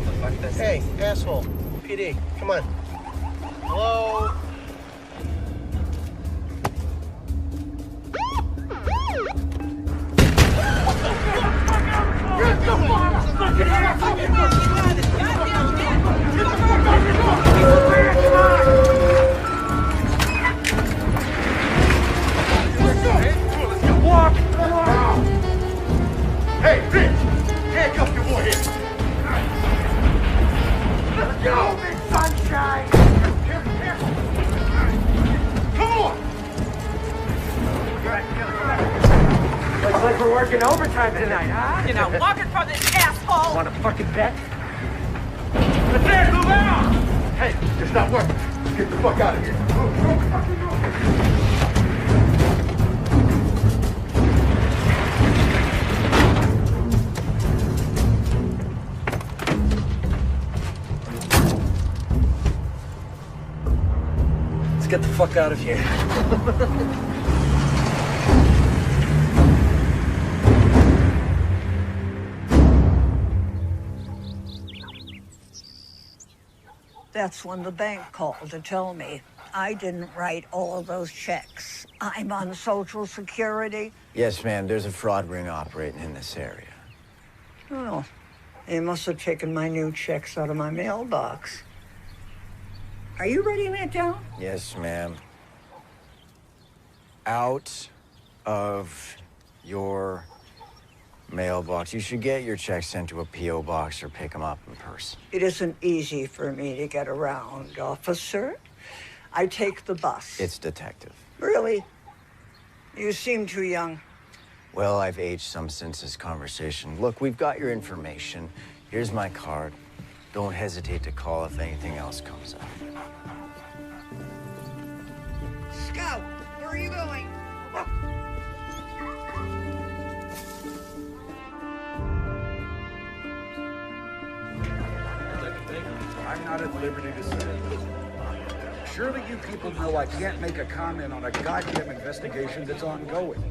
What the fuck this Hey, is? asshole. PD, come on. Hello? Hey, bitch! Handcuff your boy here! Let's go, big sunshine! Careful, careful! Come on! Looks like we're working overtime tonight, huh? You're not walking from this asshole! Want a fucking bet? That's it! Move out! Hey, it's not working. Let's get the fuck out of here. Move. Let's get the fuck out of here. That's when the bank called to tell me I didn't write all of those checks. I'm on Social Security. Yes, ma'am. There's a fraud ring operating in this area. Oh, they must have taken my new checks out of my mailbox. Are you writing that down? Yes, ma'am. Out of your mailbox. You should get your checks sent to a P.O. box or pick them up in person. It isn't easy for me to get around, officer. I take the bus. It's detective. Really? You seem too young. Well, I've aged some since this conversation. Look, we've got your information. Here's my card. Don't hesitate to call if anything else comes up. Scout, where are you going? I'm not at liberty to say. Surely you people know I can't make a comment on a goddamn investigation that's ongoing.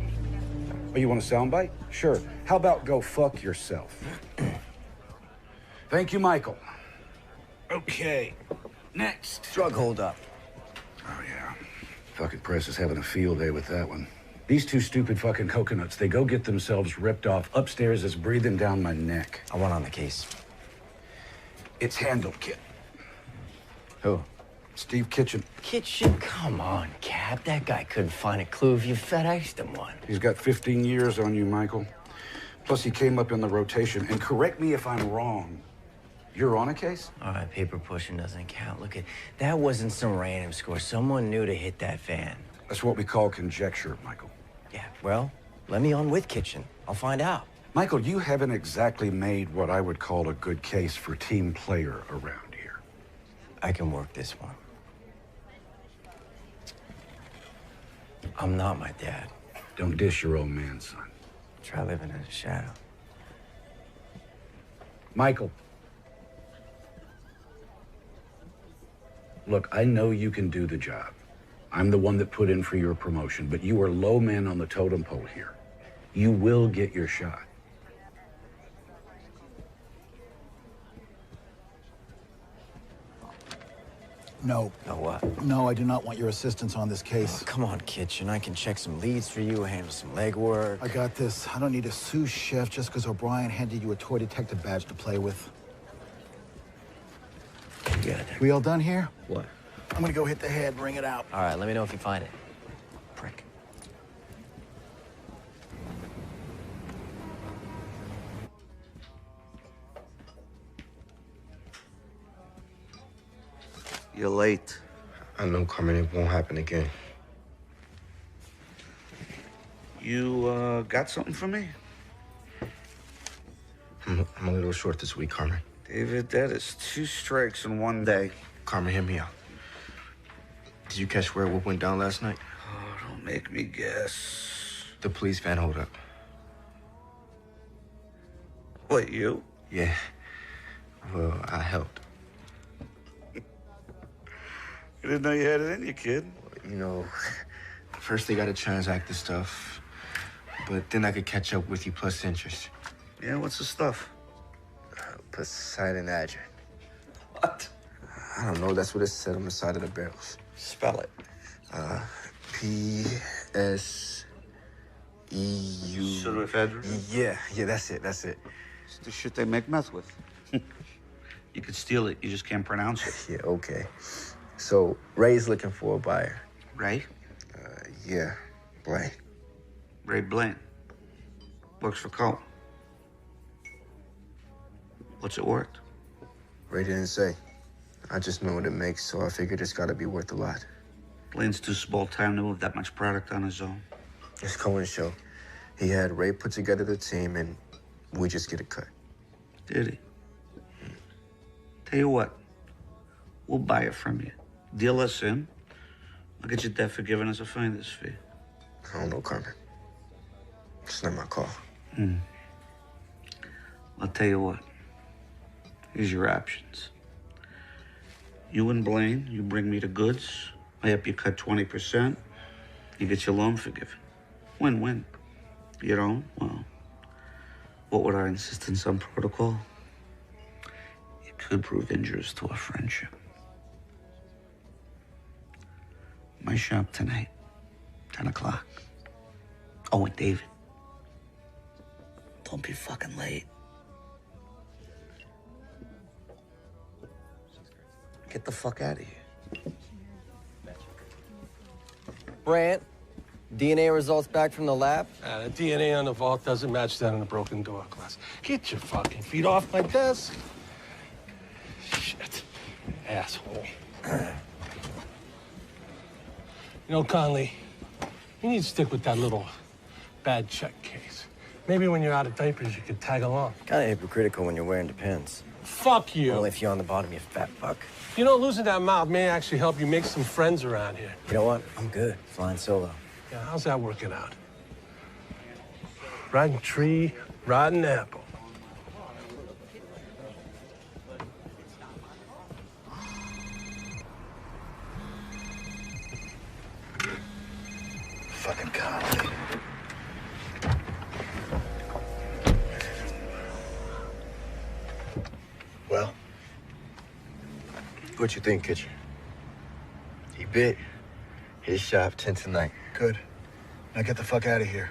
Oh, you want a soundbite? Sure. How about go fuck yourself? Thank you, Michael. Okay. Next. Drug holdup. Oh, yeah. Fucking press is having a field day with that one. These two stupid fucking coconuts, they go get themselves ripped off upstairs is breathing down my neck. I want on the case. It's handled, kid. Who? Steve Kitchen. Kitchen? Come on, Cap. That guy couldn't find a clue if you FedExed him one. He's got 15 years on you, Michael. Plus, he came up in the rotation. And correct me if I'm wrong, you're on a case? All right, paper pushing doesn't count. Look, that wasn't some random score. Someone knew to hit that van. That's what we call conjecture, Michael. Yeah, well, let me on with Kitchen. I'll find out. Michael, you haven't exactly made what I would call a good case for team player around here. I can work this one. I'm not my dad. Don't dish your own man, son. Try living in the shadow. Michael. Look, I know you can do the job. I'm the one that put in for your promotion, but you are low man on the totem pole here. You will get your shot. No. No what? No, I do not want your assistance on this case. Oh, come on, Kitchen. I can check some leads for you, handle some legwork. I got this. I don't need a sous chef just because O'Brien handed you a toy detective badge to play with. Yeah. We all done here? What? I'm gonna go hit the head, bring it out. All right, let me know if you find it. Prick. You're late. I know, Carmen, it won't happen again. You, got something for me? I'm a little short this week, Carmen. David, that is 2 strikes in one day. Carmen, hear me out. Did you catch where what went down last night? Oh, don't make me guess. The police van hold up. What, you? Yeah. Well, I helped. I didn't know you had it in you, kid. You know, first they gotta transact the stuff, but then I could catch up with you plus interest. Yeah, what's the stuff? Poseidon Adrian. What? I don't know. That's what it said on the side of the barrels. Spell it. P-S-E-U... Pseudoephedrine? Yeah, that's it. It's the shit they make meth with. You could steal it, you just can't pronounce it. Yeah, okay. So, Ray's looking for a buyer. Ray? Yeah, Blaine. Ray Blaine. Works for Cole. What's it worth? Ray didn't say. I just know what it makes, so I figured it's gotta be worth a lot. Blaine's too small time to move that much product on his own. It's Cohen's show. He had Ray put together the team, and we just get a cut. Did he? Tell you what, we'll buy it from you. Deal us in. I'll get you debt for giving us a finder's fee. I don't know, Carmen. It's not my call. I'll tell you what. Here's your options. You and Blaine, you bring me the goods. I help you cut 20%. You get your loan forgiven. Win-win. You don't? Well, what would our insistence on protocol? It could prove injurious to our friendship. My shop tonight, 10 o'clock. Oh, and David, don't be fucking late. Get the fuck out of here. Brant, DNA results back from the lab? The DNA on the vault doesn't match that on the broken door glass. Get your fucking feet off my desk. Shit. Asshole. You know, Conley, you need to stick with that little bad check case. Maybe when you're out of diapers, you could tag along. Kind of hypocritical when you're wearing Depends. Fuck you. Only if you're on the bottom, you fat fuck. You know, losing that mouth may actually help you make some friends around here. You know what? I'm good. Flying solo. Yeah, how's that working out? Rotten tree, rotten apple. Fucking Conley. Well? What you think, Kitchen? He bit. His shop 10 tonight. Good. Now get the fuck out of here.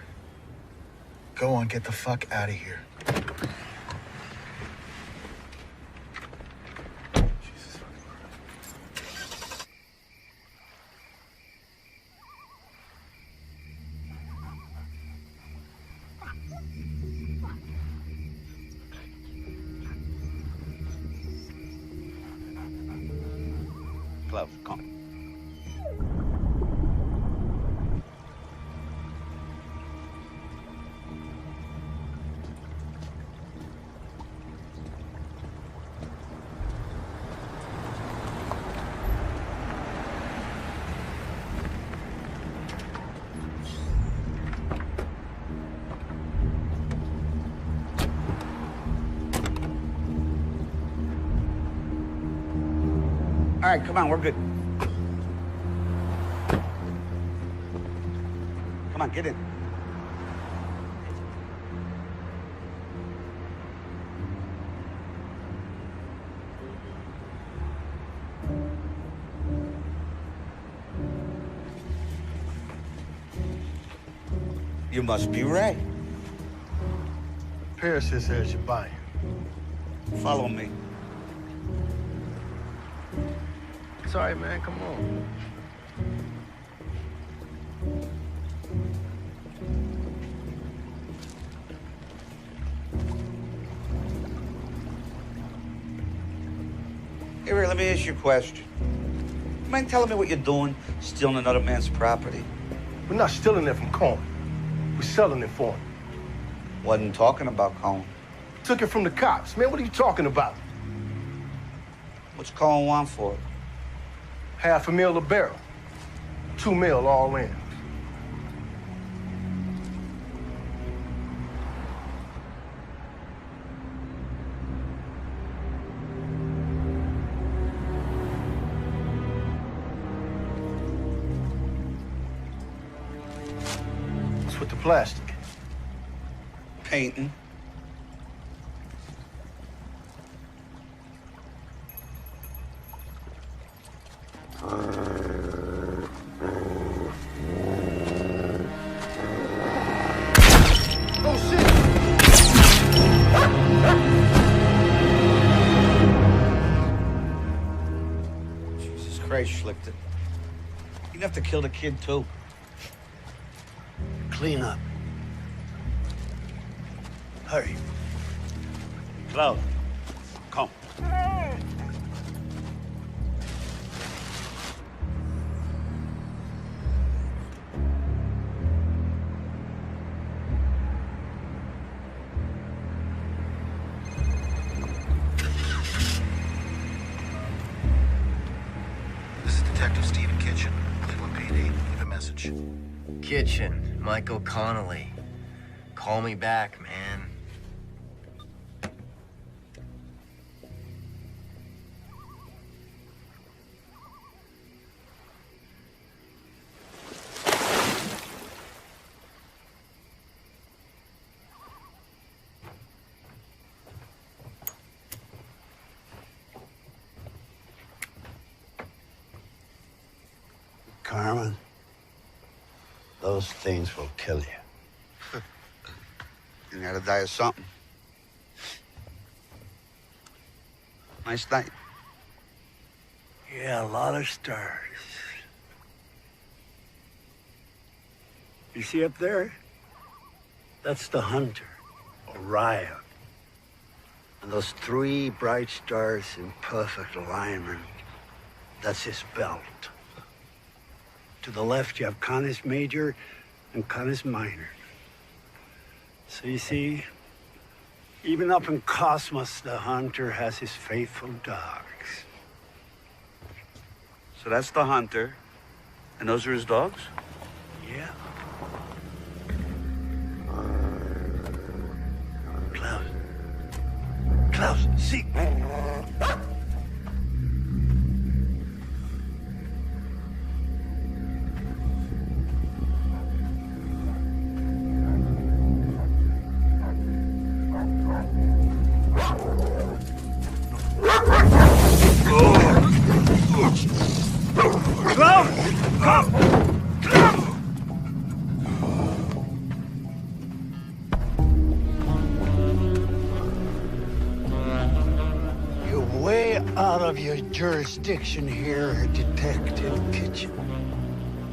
Go on, get the fuck out of here. Glove, come. All right, come on, we're good. Come on, get in. You must be Ray. Paris is there's your buy. Follow me. Sorry, man. Come on. Hey, Ray, let me ask you a question. You mind telling me what you're doing, stealing another man's property? We're not stealing it from Cohen. We're selling it for him. Wasn't talking about Cohen. Took it from the cops. Man, what are you talking about? What's Cohen want for it? $500,000 a barrel. $2 million all in. What's with the plastic? Painting. Christ, Schlichter. You'd have to kill the kid, too. Clean up. Hurry. Cloud, come. This is Detective Stephen Kitchen, Cleveland PD. Leave a message. Kitchen, Michael Connolly. Call me back, man. Carmen, those things will kill you. You gotta die of something. Nice night. Yeah, a lot of stars. You see up there? That's the hunter, Orion. And those three bright stars in perfect alignment, that's his belt. To the left, you have Canis Major and Canis Minor. So you see, even up in Cosmos, the hunter has his faithful dogs. So that's the hunter, and those are his dogs? Yeah. Klaus, see. You're way out of your jurisdiction here, Detective Kitchen.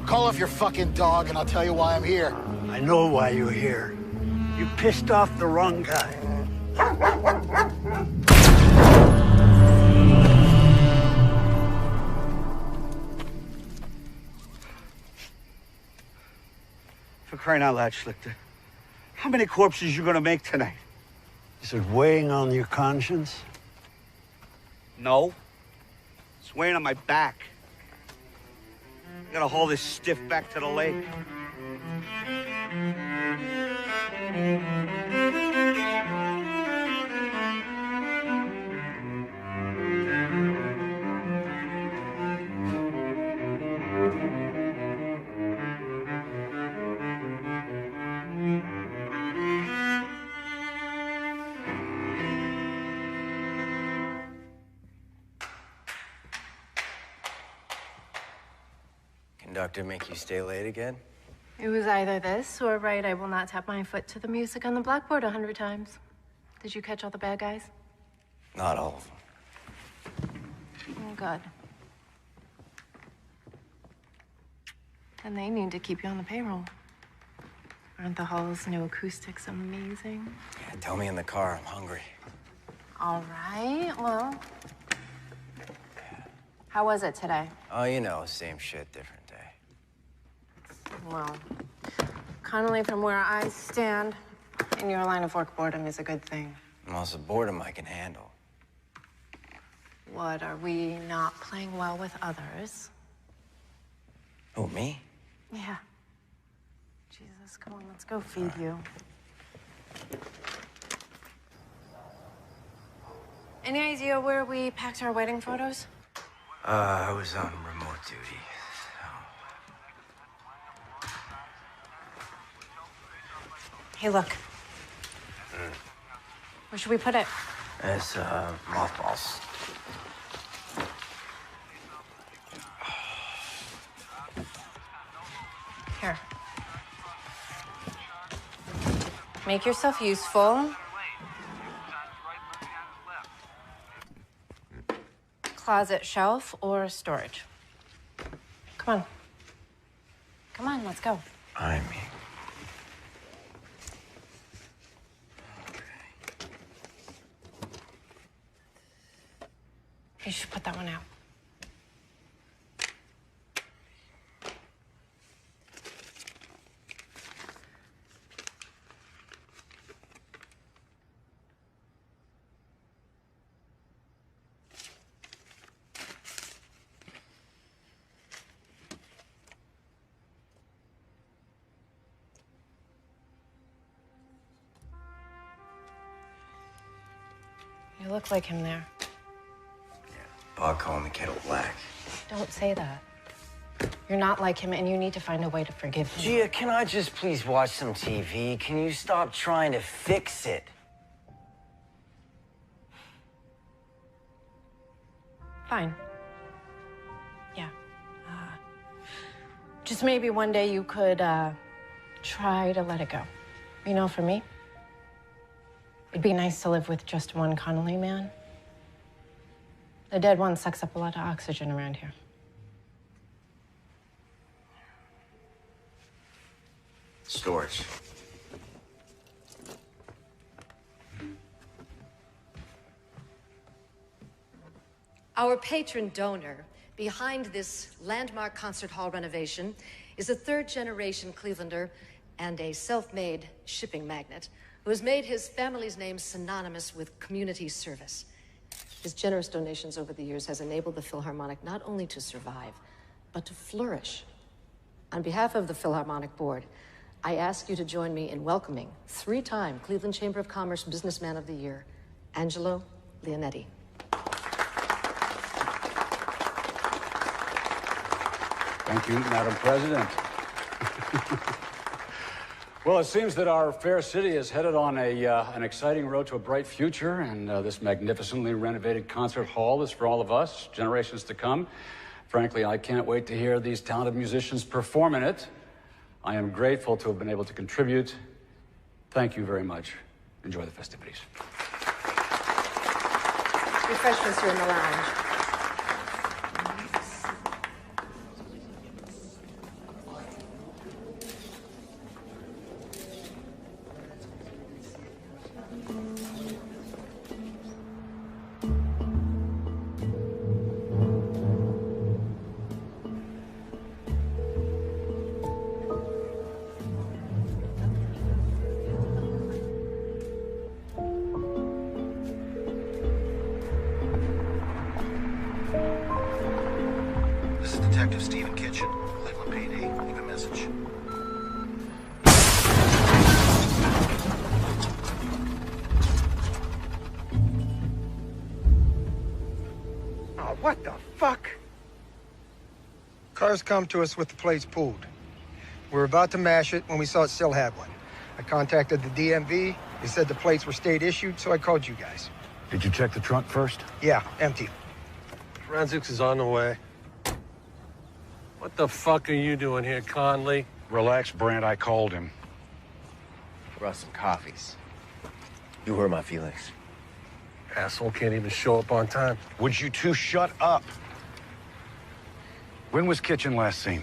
Call off your fucking dog and I'll tell you why I'm here. I know why you're here. You pissed off the wrong guy. For crying out loud, Schlichter. How many corpses you gonna make tonight? Is it weighing on your conscience? No. It's weighing on my back. I gotta haul this stiff back to the lake. Conductor make you stay late again? It was either this or I will not tap my foot to the music on the blackboard 100 times. Did you catch all the bad guys? Not all of them. Oh, good. And they need to keep you on the payroll. Aren't the hall's new acoustics amazing? Yeah, tell me in the car. I'm hungry. All right, well. How was it today? Oh, you know, same shit, different day. Well, Connolly, from where I stand, in your line of work, boredom is a good thing. Well, it's a boredom I can handle. What, are we not playing well with others? Who, me? Yeah. Jesus, come on, let's go feed you. Any idea where we packed our wedding photos? I was on remote duty. Hey, look. Where should we put it? It's, mothballs. Here. Make yourself useful. Closet, shelf, or storage? Come on. Come on, let's go. I mean. You should put that one out. You look like him there. Bob calling the kettle black. Don't say that. You're not like him, and you need to find a way to forgive him. Gia, can I just please watch some TV? Can you stop trying to fix it? Fine. Yeah. Just maybe one day you could try to let it go. You know, for me, it'd be nice to live with just one Connolly man. The dead one sucks up a lot of oxygen around here. Storage. Our patron donor behind this landmark concert hall renovation is a third-generation Clevelander and a self-made shipping magnate who has made his family's name synonymous with community service. His generous donations over the years has enabled the Philharmonic not only to survive, but to flourish. On behalf of the Philharmonic Board, I ask you to join me in welcoming three-time Cleveland Chamber of Commerce Businessman of the Year, Angelo Leonetti. Thank you, Madam President. Well, it seems that our fair city is headed on an exciting road to a bright future, and this magnificently renovated concert hall is for all of us, generations to come. Frankly, I can't wait to hear these talented musicians perform in it. I am grateful to have been able to contribute. Thank you very much. Enjoy the festivities. Refreshments are in the lounge. Detective Stephen Kitchen, Cleveland PD. Leave a message. Oh, what the fuck? Cars come to us with the plates pulled. We were about to mash it when we saw it still had one. I contacted the DMV. They said the plates were state issued, so I called you guys. Did you check the trunk first? Yeah, empty. Forensics is on the way. What the fuck are you doing here, Conley? Relax, Brent. I called him. Brought some coffees. You hurt my feelings. Asshole can't even show up on time. Would you two shut up? When was Kitchen last seen?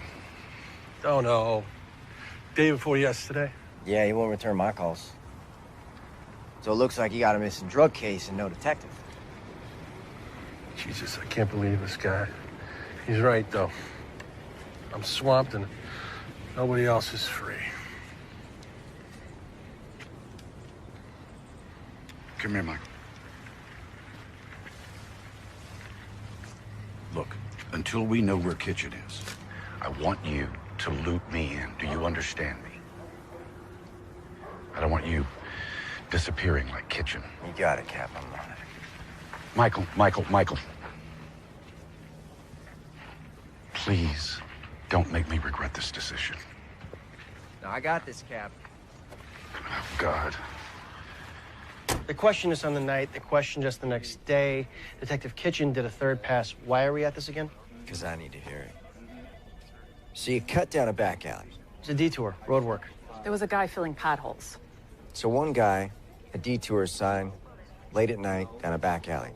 Don't know. Day before yesterday. Yeah, he won't return my calls. So it looks like you got a missing drug case and no detective. Jesus, I can't believe this guy. He's right, though. I'm swamped and nobody else is free. Come here, Mike. Look, until we know where Kitchen is, I want you to loop me in. Do you understand me? I don't want you disappearing like Kitchen. You got it, Cap. I'm on it. Michael. Please, don't make me regret this decision. No, I got this, Cap. Oh, God. They questioned us on the night. They questioned us the next day. Detective Kitchen did a third pass. Why are we at this again? Because I need to hear it. So you cut down a back alley. It's a detour, road work. There was a guy filling potholes. So one guy, a detour sign, late at night, down a back alley.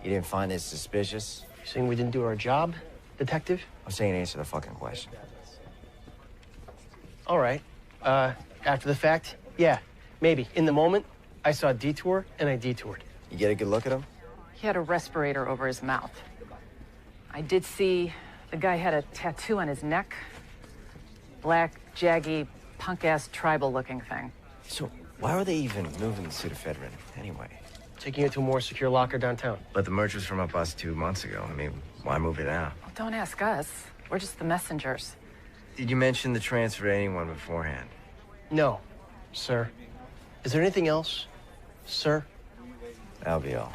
You didn't find it suspicious? You saying we didn't do our job? Detective? I'm saying answer the fucking question. All right. After the fact, yeah, maybe. In the moment, I saw a detour, and I detoured. You get a good look at him? He had a respirator over his mouth. I did see the guy had a tattoo on his neck. Black, jaggy, punk-ass tribal-looking thing. So why were they even moving the pseudoephedrine anyway? Taking it to a more secure locker downtown. But the merch was from a bus 2 months ago. I mean, why move it now? Well, don't ask us. We're just the messengers. Did you mention the transfer to anyone beforehand? No, sir. Is there anything else, sir? That'll be all.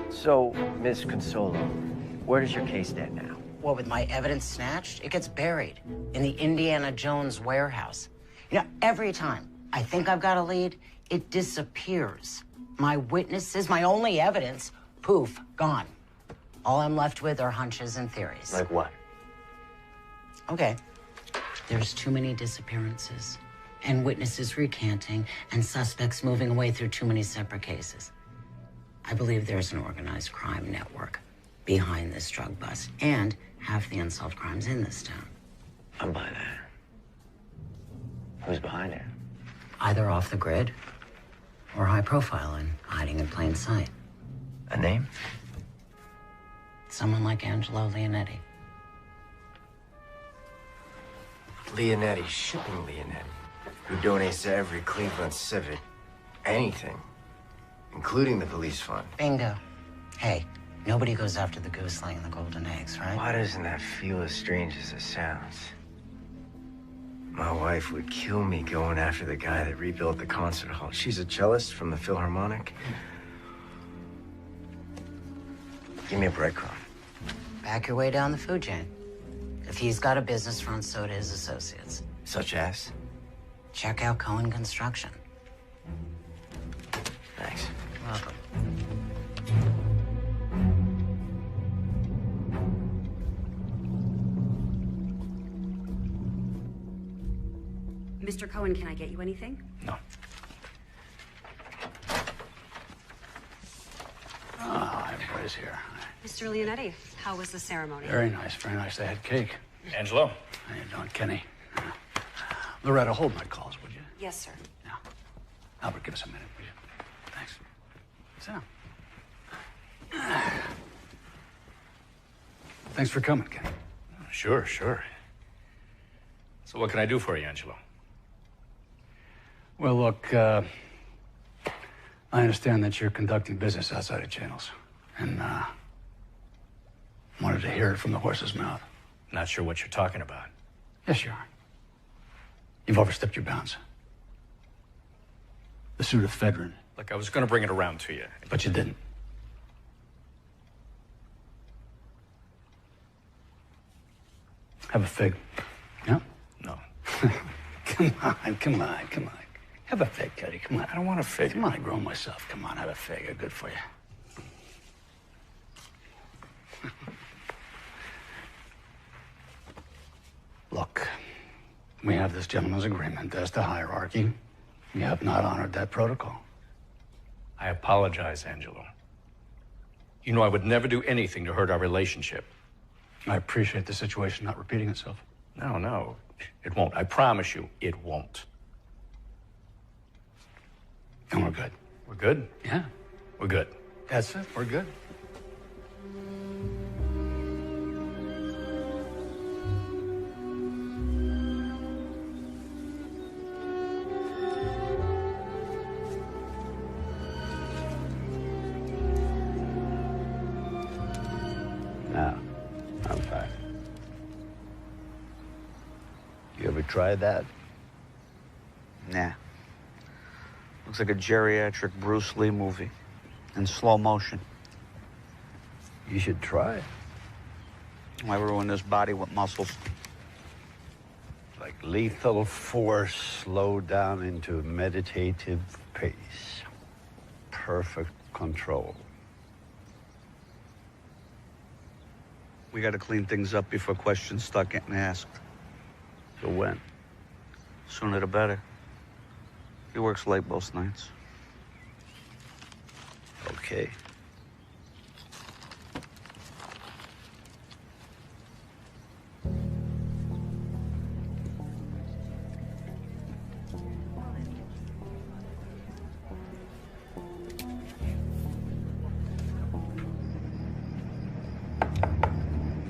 So, Miss Consolo, where does your case stand now? What, with my evidence snatched? It gets buried in the Indiana Jones warehouse. You know, every time I think I've got a lead, it disappears. My witnesses, my only evidence, poof, gone. All I'm left with are hunches and theories. Like what? Okay. There's too many disappearances, and witnesses recanting, and suspects moving away through too many separate cases. I believe there's an organized crime network behind this drug bust, and half the unsolved crimes in this town. I'm by that. Who's behind it? Either off the grid, or high profile and hiding in plain sight. A name? Someone like Angelo Leonetti. Leonetti, shipping Leonetti, who donates to every Cleveland Civic anything, including the police fund. Bingo. Hey, nobody goes after the goose laying the golden eggs, right? Why doesn't that feel as strange as it sounds? My wife would kill me going after the guy that rebuilt the concert hall. She's a cellist from the Philharmonic. Give me a breadcrumb. Back your way down the food chain. If he's got a business front, so do his associates. Such as? Check out Cohen Construction. Thanks. Welcome. Mr. Cohen, can I get you anything? No. Ah, everybody's here. Mr. Leonetti, how was the ceremony? Very nice, very nice. They had cake. Angelo. How you doing, Kenny? Loretta, hold my calls, would you? Yes, sir. Albert, give us a minute, will you? Thanks. Sit down. Thanks for coming, Kenny. Sure, sure. So what can I do for you, Angelo? Well, look, I understand that you're conducting business outside of channels, and wanted to hear it from the horse's mouth. Not sure what you're talking about. Yes, you are. You've overstepped your bounds. The pseudoephedrine. Look, I was going to bring it around to you. But you didn't. Have a fig. Yeah? No. Come on. Have a fig, Cuddy. Come on. I don't want a fig. Come on, I grow myself. Come on, have a fig. They're good for you. Look, we have this gentleman's agreement as to hierarchy. You have not honored that protocol. I apologize, Angelo. You know I would never do anything to hurt our relationship. I appreciate the situation not repeating itself. No, it won't. I promise you, it won't. And we're good. We're good? Yeah. We're good. That's it. We're good. Now, I'm fine. You ever tried that? Nah. Looks like a geriatric Bruce Lee movie in slow motion. You should try it. Why ruin this body with muscles? Like lethal force slowed down into meditative pace. Perfect control. We got to clean things up before questions start getting asked. So when? Sooner the better. He works late most nights. Okay.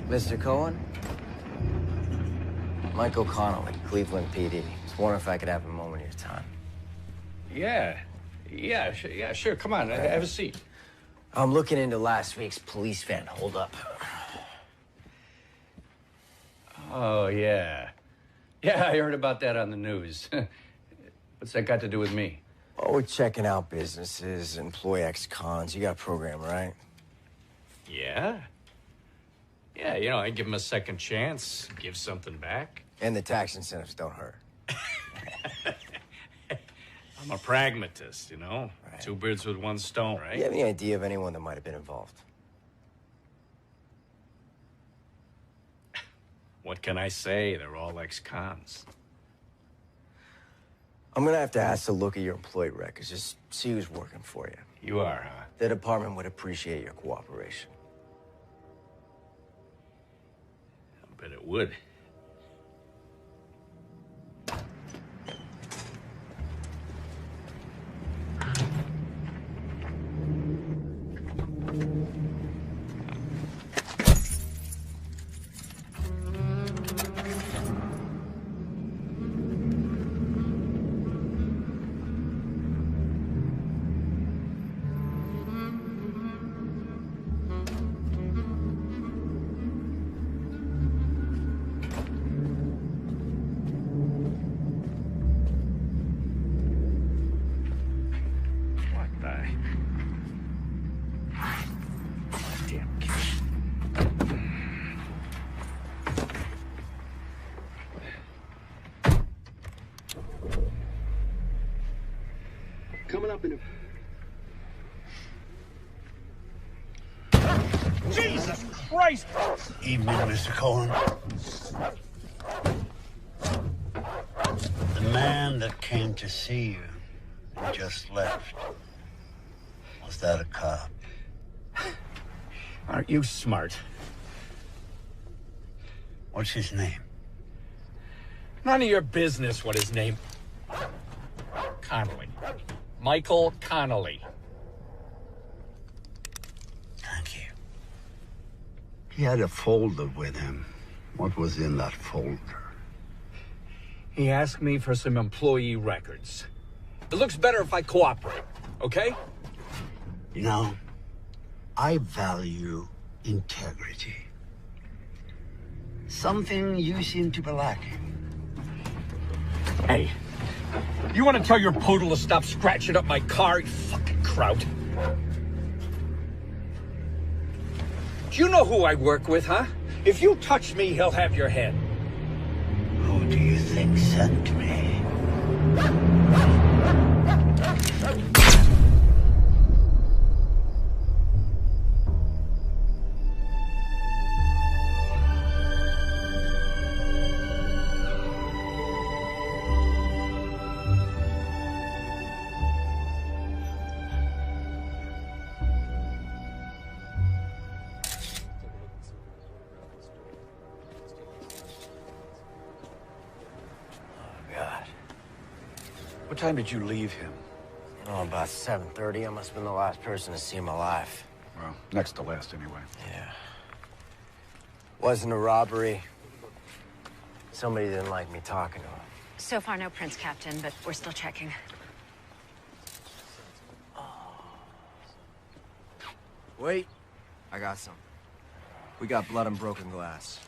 Mr. Cohen? Michael Connolly, Cleveland PD. Just wondering if I could have a moment of your time. Yeah, sure. Come on, have a seat. I'm looking into last week's police van holdup. Oh, yeah. Yeah, I heard about that on the news. What's that got to do with me? Oh, we're checking out businesses, employ ex-cons. You got a program, right? Yeah? Yeah, you know, I give them a second chance, give something back. And the tax incentives don't hurt. I'm a pragmatist, you know? Right. Two birds with one stone, right? You have any idea of anyone that might have been involved? What can I say? They're all ex-cons. I'm gonna have to ask to look at your employee records, just see who's working for you. You are, huh? The department would appreciate your cooperation. I bet it would. Coming up in a... Jesus Christ! Evening, Mr. Cohen. The man that came to see you and just left, was that a cop? Aren't you smart? What's his name? None of your business what his name... Connolly. Michael Connolly. Thank you. He had a folder with him. What was in that folder? He asked me for some employee records. It looks better if I cooperate, okay? You know, I value integrity. Something you seem to be lacking. Hey, you want to tell your poodle to stop scratching up my car, you fucking kraut? Do you know who I work with, huh? If you touch me, he'll have your head. Who do you think sent me? What time did you leave him? Oh, about 7:30. I must have been the last person to see him alive. Well, next to last, anyway. Yeah. Wasn't a robbery. Somebody didn't like me talking to him. So far, no prints, Captain, but we're still checking. Wait. I got some. We got blood and broken glass.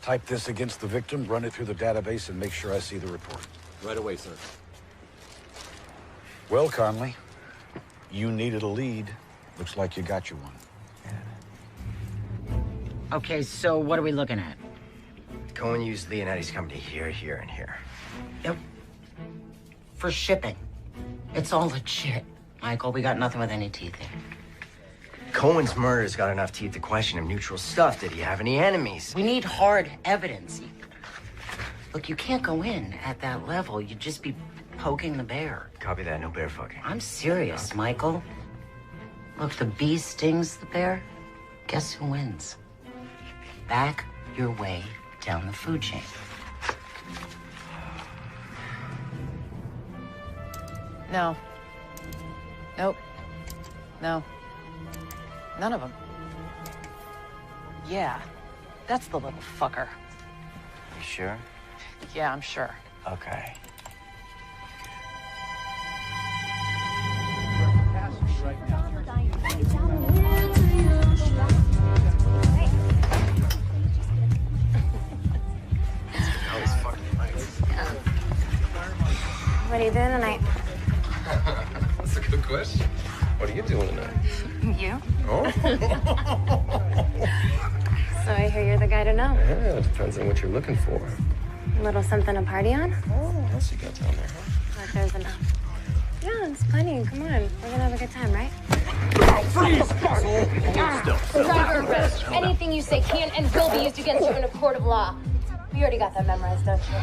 Type this against the victim, run it through the database, and make sure I see the report. Right away, sir. Well, Conley, you needed a lead. Looks like you got you one. Okay, so what are we looking at? Cohen used Leonetti's company here, here, and here. Yep. For shipping. It's all legit. Michael, we got nothing with any teeth in. Cohen's murder's got enough teeth to question him. Neutral stuff. Did he have any enemies? We need hard evidence. Look, you can't go in at that level. You'd just be poking the bear. Copy that. No bear fucking. I'm serious, Michael. Look, the bee stings the bear. Guess who wins? Back your way down the food chain. No. Nope. No. None of them. Yeah, that's the little fucker. You sure? Yeah, I'm sure. Okay. What are you doing tonight? That's a good question. What are you doing tonight? You? Oh? So I hear you're the guy to know. Yeah, it depends on what you're looking for. A little something to party on? Oh, what else you got down there, huh? Like there's enough. Yeah, it's plenty. Come on. We're gonna have a good time, right? Driver arrest. Anything you say can and will be used against you in a court of law. You already got that memorized, don't you?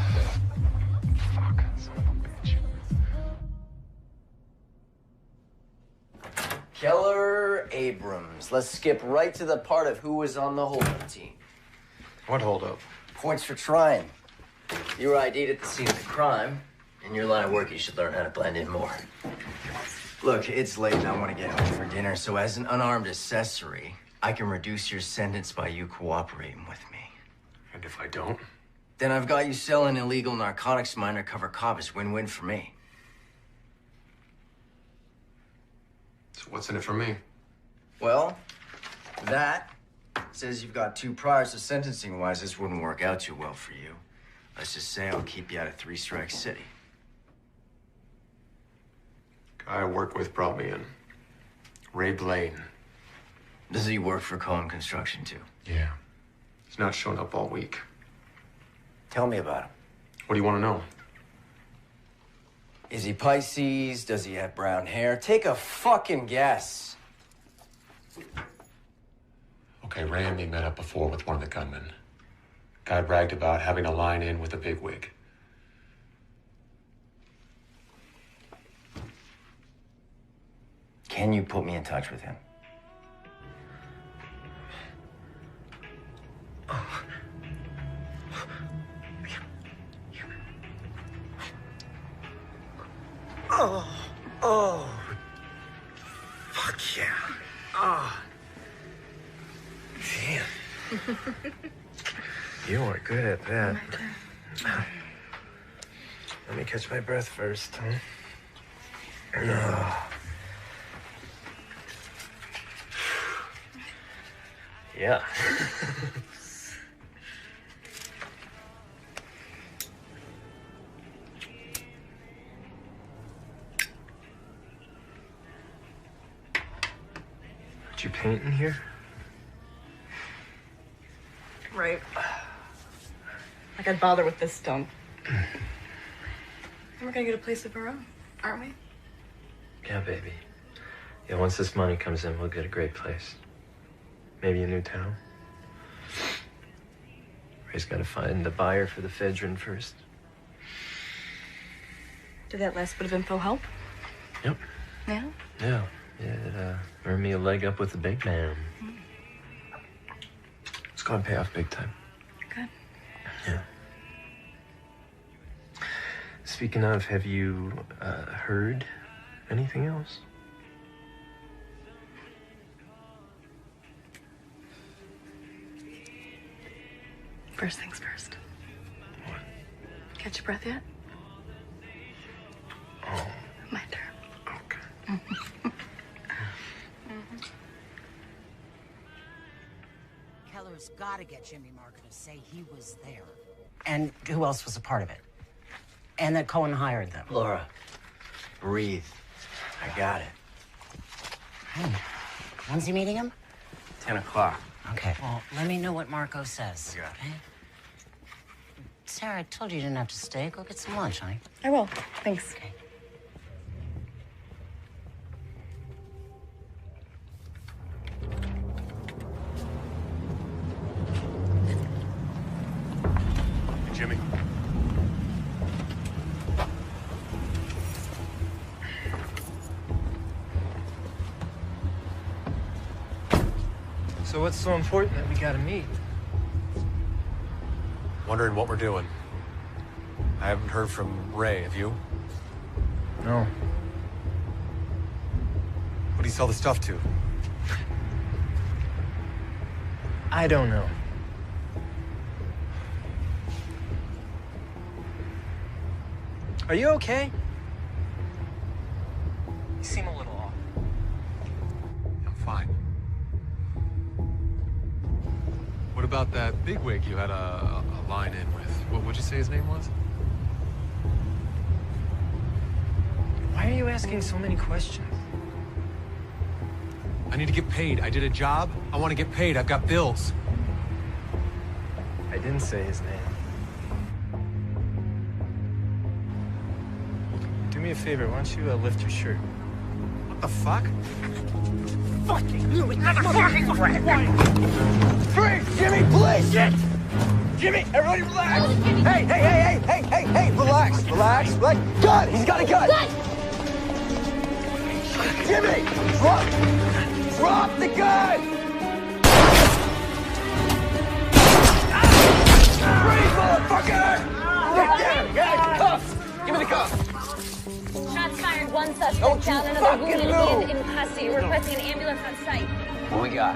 Keller Abrams. Let's skip right to the part of who was on the holding team. What holdup? Points for trying. You were ID'd at the scene of the crime. In your line of work, you should learn how to blend in more. Look, it's late and I want to get home for dinner, so as an unarmed accessory, I can reduce your sentence by you cooperating with me. And if I don't? Then I've got you selling illegal narcotics to my undercover cop. It's win-win for me. So what's in it for me? Well, that says you've got 2 priors, so sentencing-wise, this wouldn't work out too well for you. Let's just say I'll keep you out of 3 Strike City. Guy I work with brought me in. Ray Blaine. Does he work for Cohen Construction, too? Yeah. He's not showing up all week. Tell me about him. What do you want to know? Is he Pisces? Does he have brown hair? Take a fucking guess. Okay, Ray and me met up before with one of the gunmen. Guy bragged about having a line in with a bigwig. Can you put me in touch with him? Oh. Fuck yeah. Oh. Damn. You are good at that. Let me catch my breath first, huh? Yeah. Did you paint in here? Right. Like I'd bother with this stone. And we're gonna get a place of our own, aren't we? Yeah, baby. Yeah, once this money comes in, we'll get a great place. Maybe a new town. Ray's got to find the buyer for the Fedrin first. Did that last bit of info help? Yep. Yeah? Yeah. Yeah, it earned me a leg up with the big man. It's gonna pay off big time. Good. Yeah. Speaking of, have you heard anything else? First things first. What? Catch your breath yet? Oh. My turn. Okay. Keller's got to get Jimmy Marker to say he was there. And who else was a part of it? And that Cohen hired them. Laura, breathe. I got it. When's he meeting him? 10 o'clock. Okay. Well, let me know what Marco says. Yeah. Okay? Sarah, I told you didn't have to stay. Go get some lunch, honey. I will. Thanks. Okay. Jimmy. So what's so important that we gotta meet? Wondering what we're doing. I haven't heard from Ray, have you? No. What do you sell the stuff to? I don't know. Are you okay? You seem a little off. I'm fine. What about that bigwig you had a line in with? What'd you say his name was? Why are you asking so many questions? I need to get paid. I did a job. I want to get paid. I've got bills. I didn't say his name. Do me a favor, why don't you lift your shirt? What the fuck? Fucking you, another fucking Freeze! Jimmy, please! Shit! Jimmy, everybody relax! Hey, relax, relax. Gun! He's got a gun! Jimmy! Drop the gun! Freeze, motherfucker! Yeah, cuffs! Give me the cuffs! Shots fired, one suspect Don't you down, another fucking wounded move. and in custody. Requesting an ambulance on site. What we got?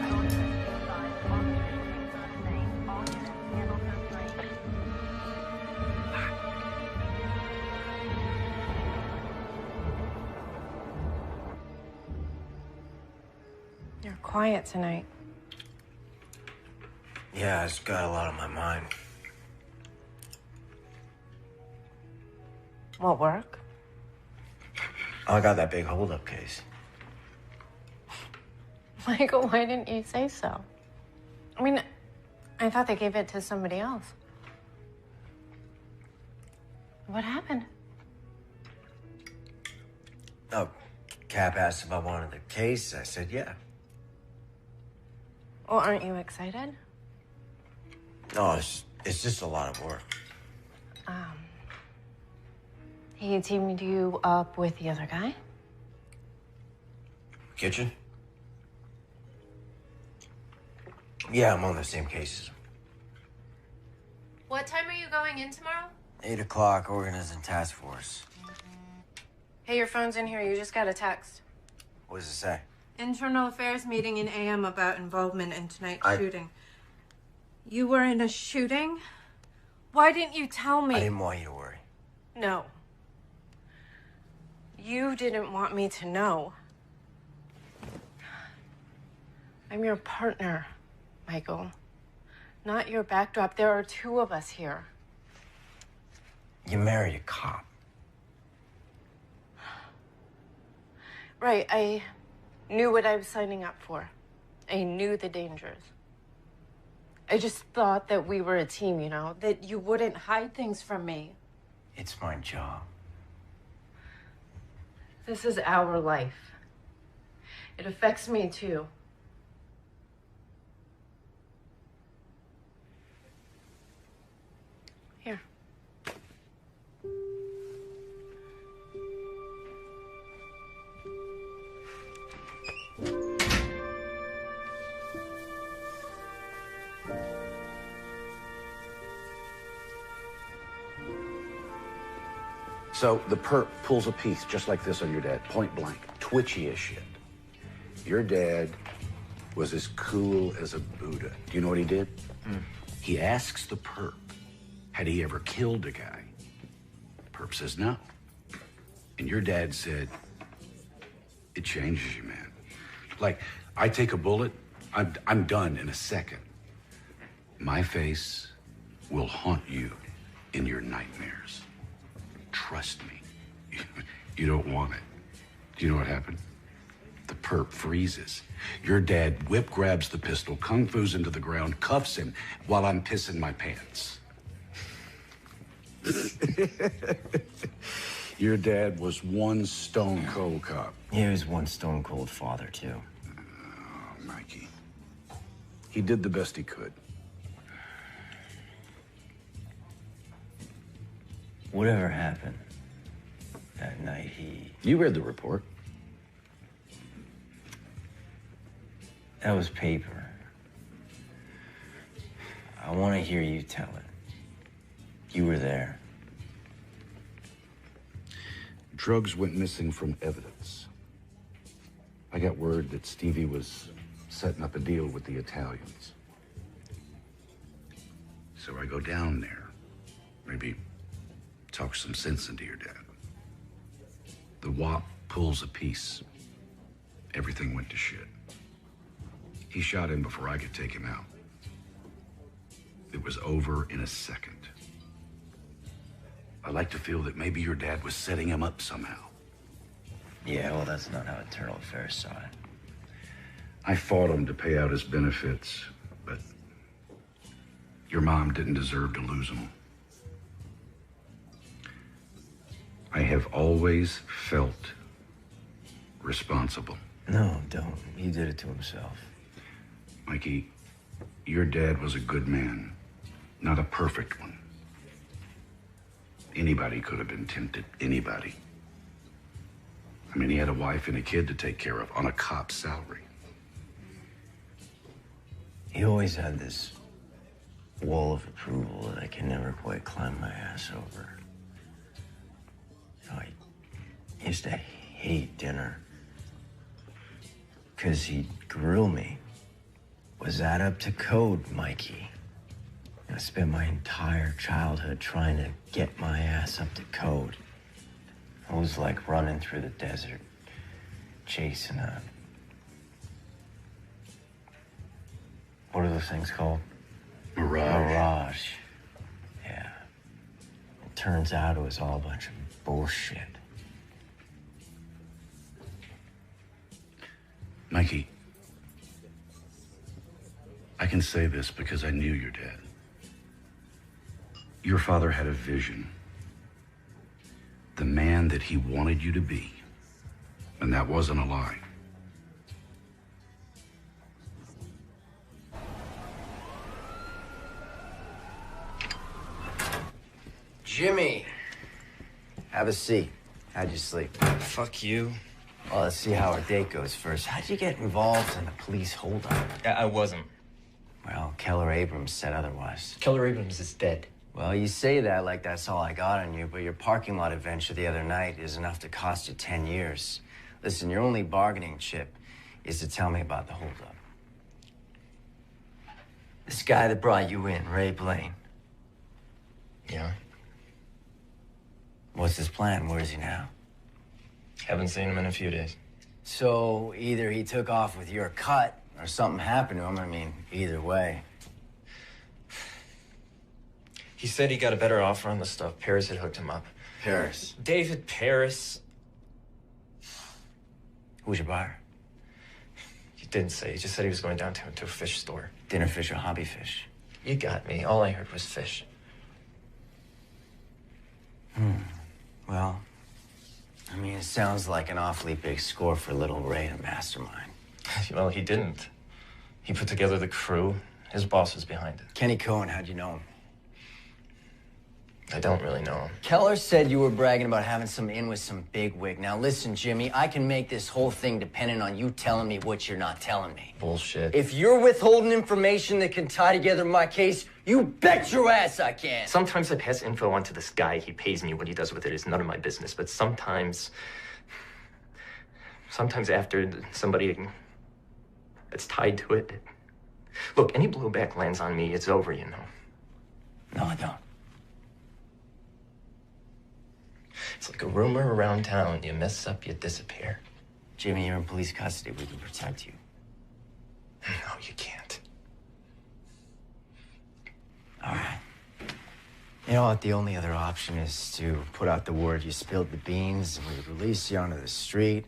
You're quiet tonight. Yeah, it's got a lot on my mind. What work? I got that big holdup case. Michael, why didn't you say so? I mean, I thought they gave it to somebody else. What happened? Oh, Cap asked if I wanted the case. I said yeah. Well, aren't you excited? No, it's just a lot of work. He teamed you up with the other guy? Kitchen? Yeah, I'm on the same cases. What time are you going in tomorrow? 8 o'clock, organizing task force. Hey, your phone's in here. You just got a text. What does it say? Internal affairs meeting in AM about involvement in tonight's I- shooting. You were in a shooting? Why didn't you tell me? I didn't want you to worry. No. You didn't want me to know. I'm your partner, Michael. Not your backdrop. There are two of us here. You married a cop. Right, I knew what I was signing up for. I knew the dangers. I just thought that we were a team, you know, that you wouldn't hide things from me. It's my job. This is our life. It affects me too. Here. So the perp pulls a piece just like this on your dad, point blank, twitchy as shit. Your dad was as cool as a Buddha. Do you know what he did? He asks the perp, had he ever killed a guy? The perp says no. And your dad said, it changes you, man. Like, I take a bullet, I'm done in a second. My face will haunt you in your nightmares. Trust me. You don't want it. Do you know what happened? The perp freezes. Your dad whip grabs the pistol, kung fu's into the ground, cuffs him while I'm pissing my pants. Your dad was one stone cold cop. He was one stone cold father, too. Oh, Mikey. He did the best he could. Whatever happened that night, You read the report. That was paper. I want to hear you tell it. You were there. Drugs went missing from evidence. I got word that Stevie was setting up a deal with the Italians. So I go down there. Maybe talk some sense into your dad. The WAP pulls a piece. Everything went to shit. He shot him before I could take him out. It was over in a second. I like to feel that maybe your dad was setting him up somehow. Yeah, well, that's not how Eternal Affairs saw it. I fought him to pay out his benefits, but your mom didn't deserve to lose him. I have always felt responsible. No, don't. He did it to himself. Mikey, your dad was a good man, not a perfect one. Anybody could have been tempted, anybody. I mean, he had a wife and a kid to take care of on a cop's salary. He always had this wall of approval that I can never quite climb my ass over. You know, I used to hate dinner because he'd grill me. Was that up to code, Mikey? I spent my entire childhood trying to get my ass up to code. It was like running through the desert, chasing a... What are those things called? Mirage. Mirage. Yeah. It turns out it was all a bunch of bullshit. Mikey, I can say this because I knew your dad. Your father had a vision. The man that he wanted you to be. And that wasn't a lie. Jimmy! Have a seat. How'd you sleep? Fuck you. Well, let's see how our date goes first. How'd you get involved in a police holdup? I wasn't. Well, Keller Abrams said otherwise. Keller Abrams is dead. Well, you say that like that's all I got on you, but your parking lot adventure the other night is enough to cost you 10 years. Listen, your only bargaining chip is to tell me about the holdup. This guy that brought you in, Ray Blaine. Yeah. What's his plan? Where is he now? Haven't seen him in a few days. So either he took off with your cut or something happened to him. I mean, either way. He said he got a better offer on the stuff. Paris had hooked him up. Paris? David Paris. Who's your buyer? He didn't say. He just said he was going downtown to a fish store. Dinner fish or hobby fish? You got me. All I heard was fish. Well, I mean, it sounds like an awfully big score for little Ray to mastermind. Well, he didn't. He put together the crew. His boss was behind it. Kenny Cohen, how'd you know him? I don't really know him. Keller said you were bragging about having some in with some bigwig. Now listen, Jimmy, I can make this whole thing dependent on you telling me what you're not telling me. Bullshit. If you're withholding information that can tie together my case, you bet your ass I can. Sometimes I pass info on to this guy. He pays me. What he does with it is none of my business. But sometimes after somebody that's tied to it. Look, any blowback lands on me, it's over, you know. No, I don't. It's like a rumor around town. You mess up, you disappear. Jimmy, you're in police custody. We can protect you. No, you can't. All right. You know what? The only other option is to put out the word you spilled the beans and we release you onto the street.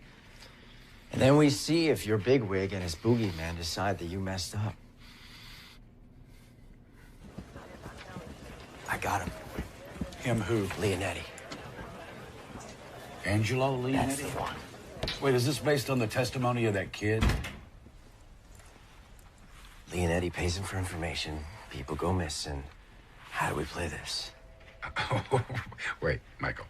And then we see if your bigwig and his boogeyman decide that you messed up. I got him. Him who? Leonetti. Angelo Leonetti? That's the one. Wait, is this based on the testimony of that kid? Leonetti pays him for information. People go missing. How do we play this? Wait, Michael.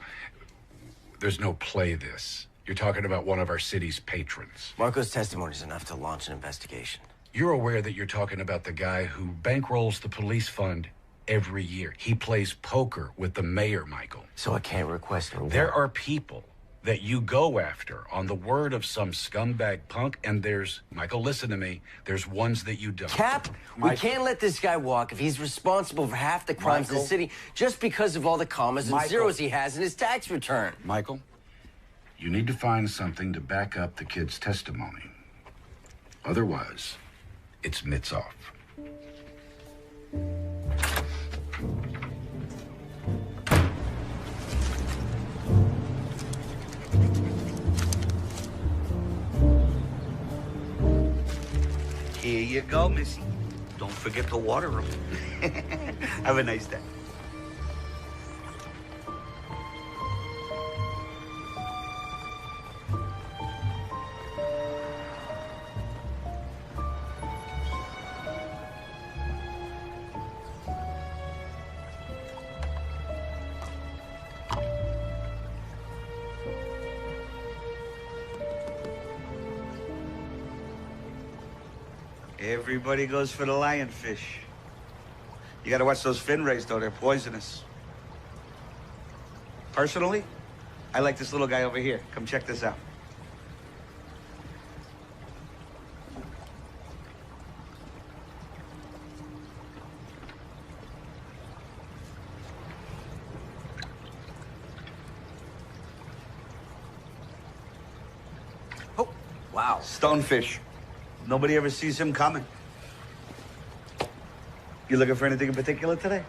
There's no play this. You're talking about one of our city's patrons. Marco's testimony is enough to launch an investigation. You're aware that you're talking about the guy who bankrolls the police fund every year. He plays poker with the mayor, Michael. So I can't request a reward. There are people that you go after on the word of some scumbag punk, and there's, Michael, listen to me, there's ones that you don't. Cap, we can't let this guy walk if he's responsible for half the crimes in the city just because of all the commas and zeros he has in his tax return. Michael, you need to find something to back up the kid's testimony. Otherwise, it's mitts off. Here you go, Missy. Don't forget to water them. Have a nice day. Everybody goes for the lionfish. You gotta watch those fin rays, though. They're poisonous. Personally, I like this little guy over here. Come check this out. Oh, wow. Stonefish. Nobody ever sees him coming. You looking for anything in particular today?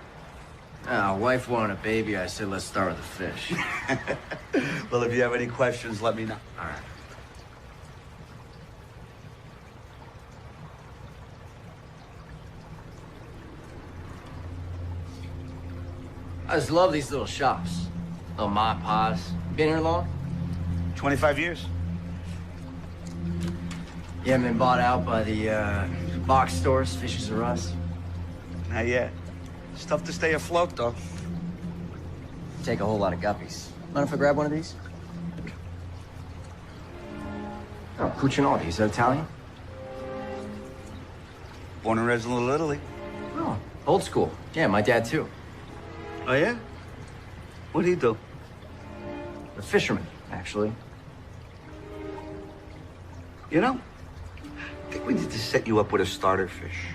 Wife wanted a baby. I said, let's start with the fish. Well, if you have any questions, let me know. All right. I just love these little shops. Little ma and pa's. Been here long? 25 years. You haven't been bought out by the box stores, Fishes R Us? Not yet. It's tough to stay afloat, though. Take a whole lot of guppies. Mind if I grab one of these? Oh, Cucinotti. Is that Italian? Born and raised in Little Italy. Oh, old school. Yeah, my dad, too. Oh, yeah? What'd he do? A fisherman, actually. You know, I think we need to set you up with a starter fish.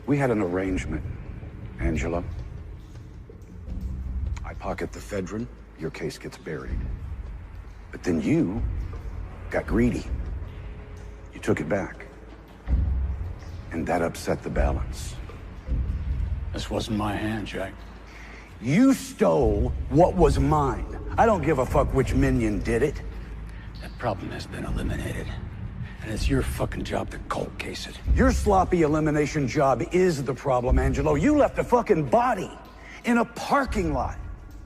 We had an arrangement, Angela. I pocket the ephedrine, your case gets buried. But then you got greedy. You took it back. And that upset the balance. This wasn't my hand, Jack. You stole what was mine. I don't give a fuck which minion did it. That problem has been eliminated. And it's your fucking job to cold case it. Your sloppy elimination job is the problem, Angelo. You left a fucking body in a parking lot.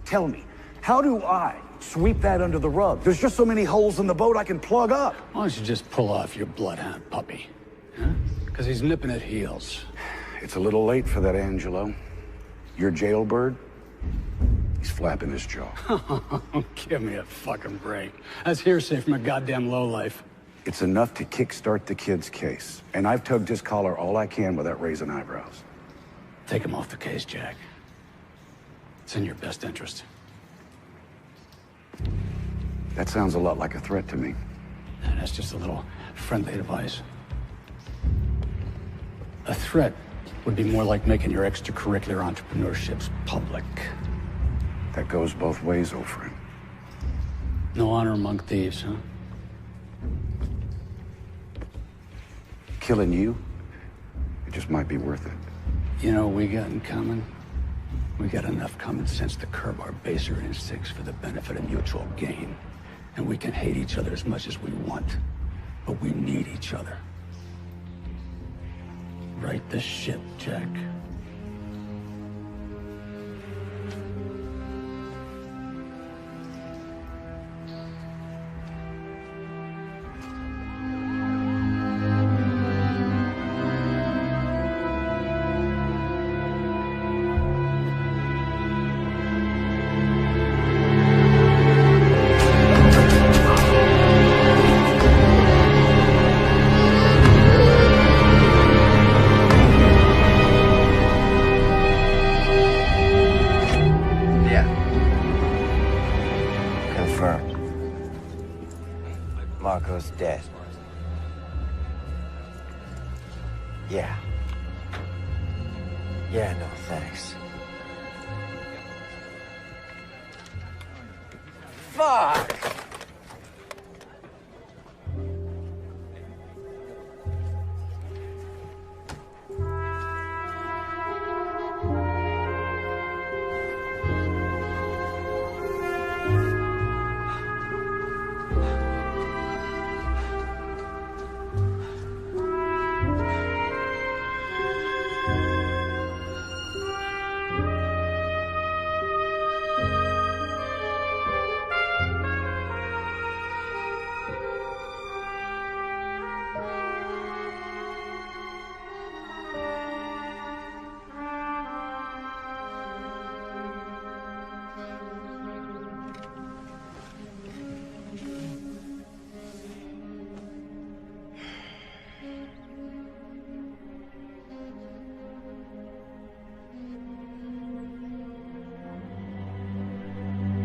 Tell me, how do I sweep that under the rug? There's just so many holes in the boat I can plug up. Why don't you just pull off your bloodhound puppy? Because he's nipping at heels. It's a little late for that, Angelo. Your jailbird, he's flapping his jaw. Give me a fucking break. That's hearsay from a goddamn lowlife. It's enough to kickstart the kid's case. And I've tugged his collar all I can without raising eyebrows. Take him off the case, Jack. It's in your best interest. That sounds a lot like a threat to me. And that's just a little friendly advice. A threat would be more like making your extracurricular entrepreneurships public. That goes both ways, old friend. No honor among thieves, huh? Killing you, it just might be worth it. You know what we got in common? We got enough common sense to curb our baser instincts for the benefit of mutual gain. And we can hate each other as much as we want. But we need each other. Right the ship, Jack. Marco's dead. Yeah. Yeah, no, thanks. Fuck!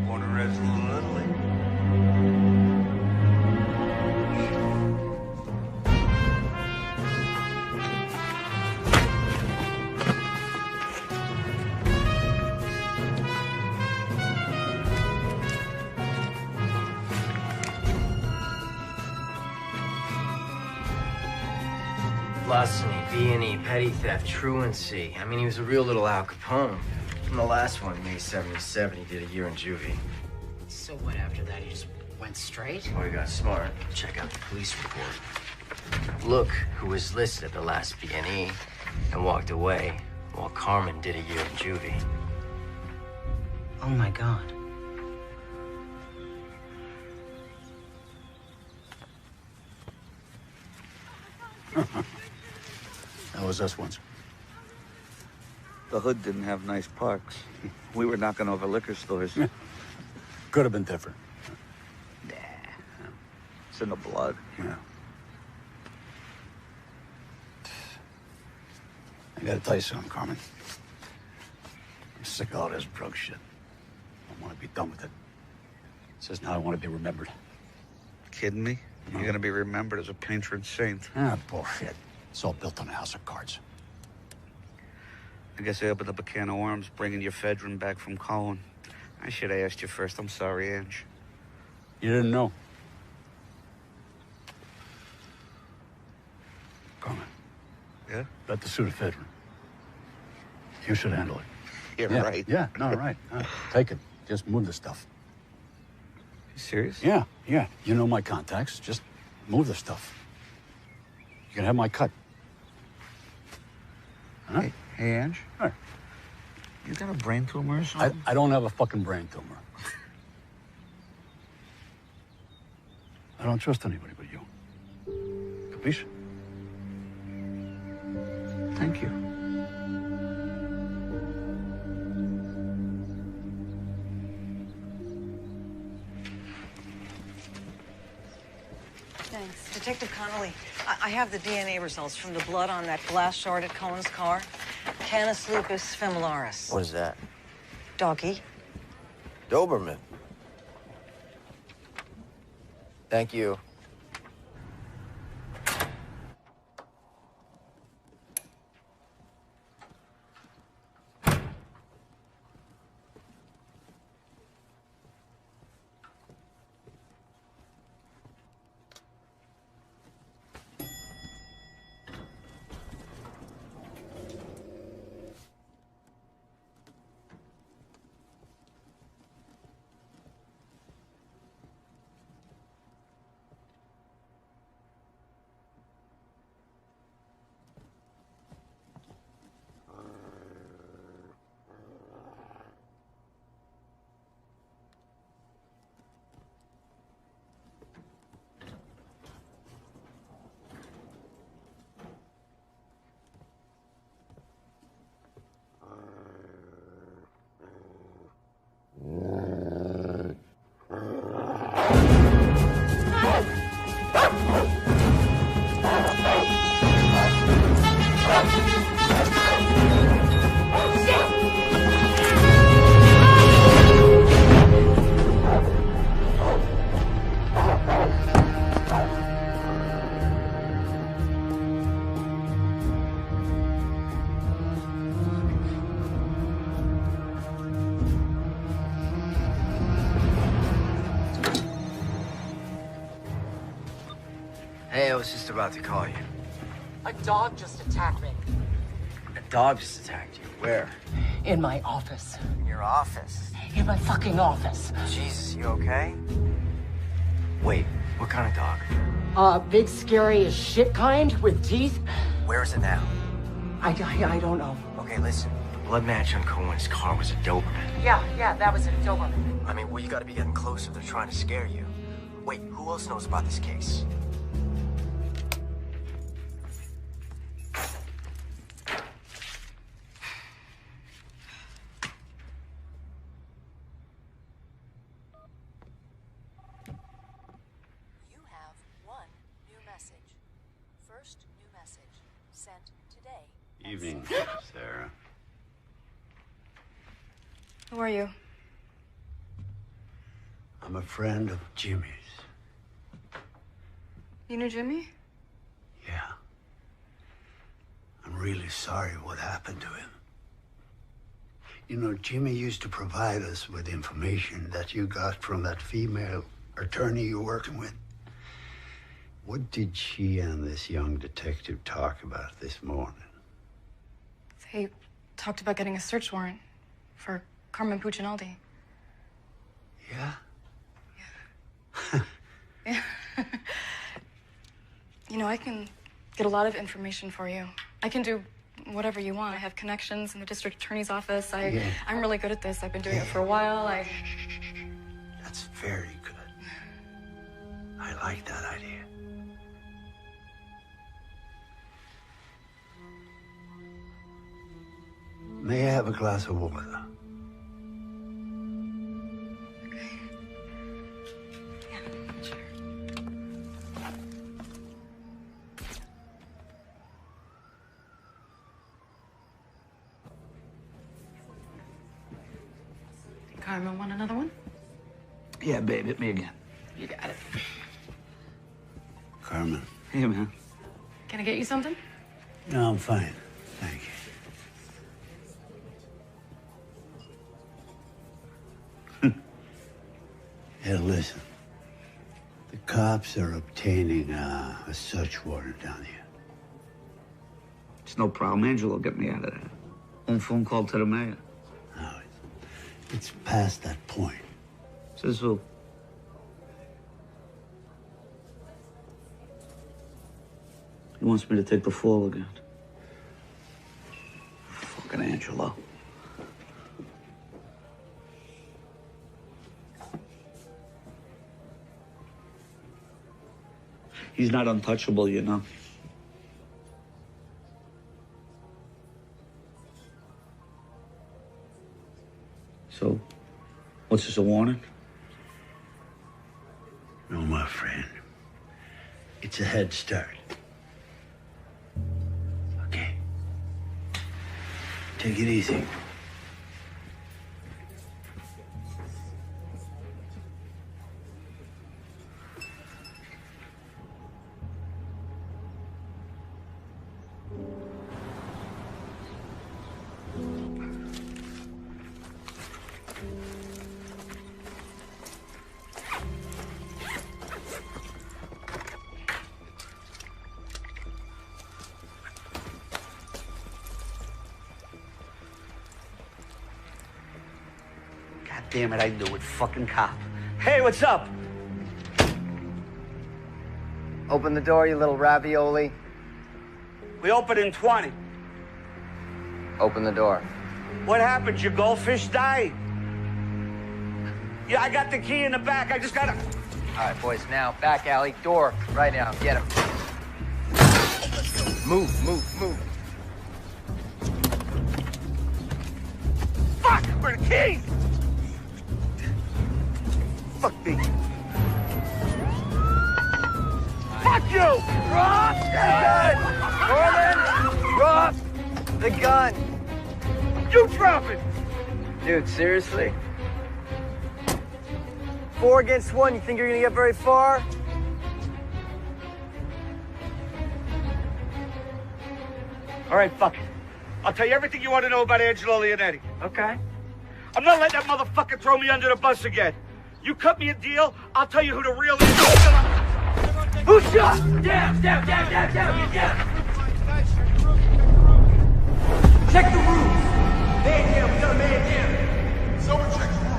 Born and raised in Little Italy. Larceny, B&E, petty theft, truancy. I mean, he was a real little Al Capone. From the last one, May 77, he did a year in juvie. So what, after that, he just went straight? Oh, he got smart. Check out the police report. Look who was listed at the last B&E and walked away while Carmen did a year in juvie. Oh, my God. That was us once. The hood didn't have nice parks. We were knocking over liquor stores. Could have been different. It's in the blood. Yeah. I gotta tell you something, Carmen. I'm sick of all this drug shit. I want to be done with it. It's just now I want to be remembered. Kidding me? You're gonna be remembered as a patron saint. Ah, bullshit. It's all built on a house of cards. I guess I opened up a can of worms bringing your Fedrin back from Colin. I should have asked you first. I'm sorry, Ange. You didn't know. Carmen. Yeah? Bet the suit of Fedrin. You should handle it. You're yeah, right. Yeah, no, right. Take it. Just move the stuff. You serious? Yeah. You know my contacts. Just move the stuff. You can have my cut. Huh? Hey, Ange? All right. You got a brain tumor or something? I don't have a fucking brain tumor. I don't trust anybody but you. Capiche? Thank you. Thanks. Detective Connolly, I have the DNA results from the blood on that glass shard at Cohen's car. Canis lupus familiaris. What is that? Doggy. Doberman. Thank you. was just about to call you. A dog just attacked me. A dog just attacked you. Where? In my office. In your office? In my fucking office. Jesus, you okay? Wait, what kind of dog? Big, scary as shit kind with teeth. Where is it now? I don't know. Okay, listen. The blood match on Cohen's car was a Doberman. Yeah, that was a Doberman. I mean, well, you gotta be getting closer. They're trying to scare you. Wait, who else knows about this case? You have one new message. First new message sent today. Evening, Sarah. Who are you? I'm a friend of Jimmy's. You knew Jimmy? Yeah. I'm really sorry what happened to him. You know, Jimmy used to provide us with information that you got from that female attorney you're working with. What did she and this young detective talk about this morning? They talked about getting a search warrant for Carmen Puccinaldi. Yeah? Yeah. You know, I can get a lot of information for you. I can do whatever you want. I have connections in the district attorney's office. I'm really good at this. I've been doing it for a while. That's very good. I like that idea. May I have a glass of water? Carmen, want another one? Yeah, babe, hit me again. You got it. Carmen. Hey, man. Can I get you something? No, I'm fine. Thank you. Hey, listen. The cops are obtaining a search warrant down here. It's no problem. Angela will get me out of there. One phone call to the mayor. No, it's past that point. Says who? He wants me to take the fall again. Fucking Angelo. He's not untouchable, you know. So, what's this, a warning? No, my friend. It's a head start. Okay. Take it easy. Damn it, I knew it. Fucking cop. Hey, what's up? Open the door, you little ravioli. We open in 20. Open the door. What happened? Your goldfish died? Yeah, I got the key in the back. I just gotta... All right, boys, now, back alley, door, right now, get him. Move. Fuck! Where are the keys? Fuck me. Fuck you! Drop the gun! Norman, drop the gun! You drop it! Dude, seriously? 4 against 1, you think you're gonna get very far? All right, fuck it. I'll tell you everything you want to know about Angelo Leonetti. Okay. I'm not letting that motherfucker throw me under the bus again. You cut me a deal, I'll tell you who the real... Who shot? Down, down, down, down, down, get down. Check the roof. Man down, we got a man down. Someone check the roof.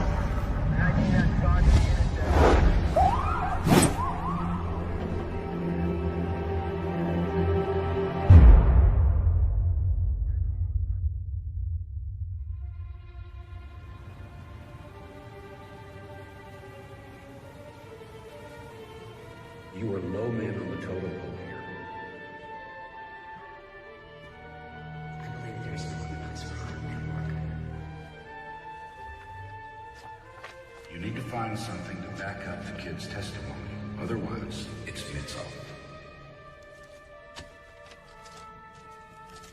You are low man on the totem pole here. I believe there's no place for our network. You need to find something to back up the kid's testimony. Otherwise, it's mitzvah.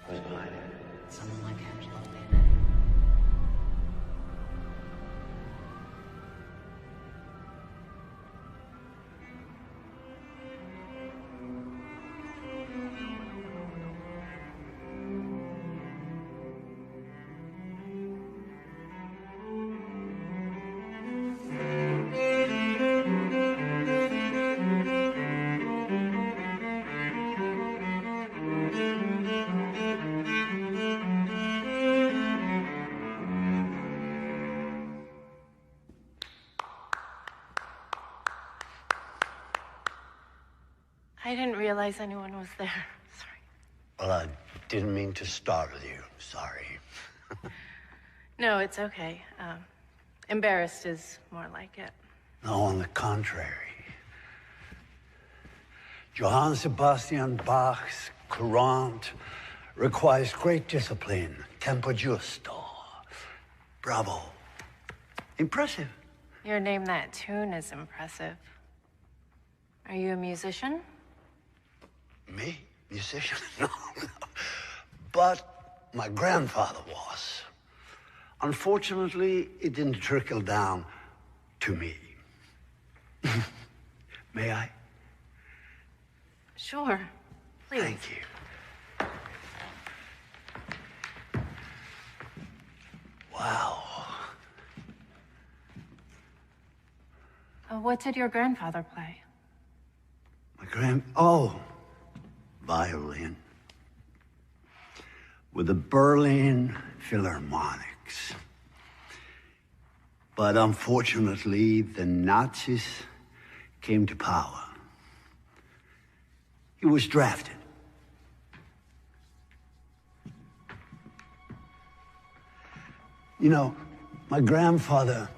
Who's behind it? Someone like Angelo, maybe. I didn't realize anyone was there. Sorry. Well, I didn't mean to startle you. Sorry. No, it's okay. Embarrassed is more like it. No, on the contrary. Johann Sebastian Bach's Courant requires great discipline, tempo giusto. Bravo. Impressive. Your name that tune is impressive. Are you a musician? Me? Musician? No, no. But my grandfather was. Unfortunately, it didn't trickle down to me. May I? Sure. Please. Thank you. Wow. What did your grandfather play? Oh, violin. With the Berlin Philharmonics. But unfortunately, the Nazis came to power. He was drafted. You know, my grandfather,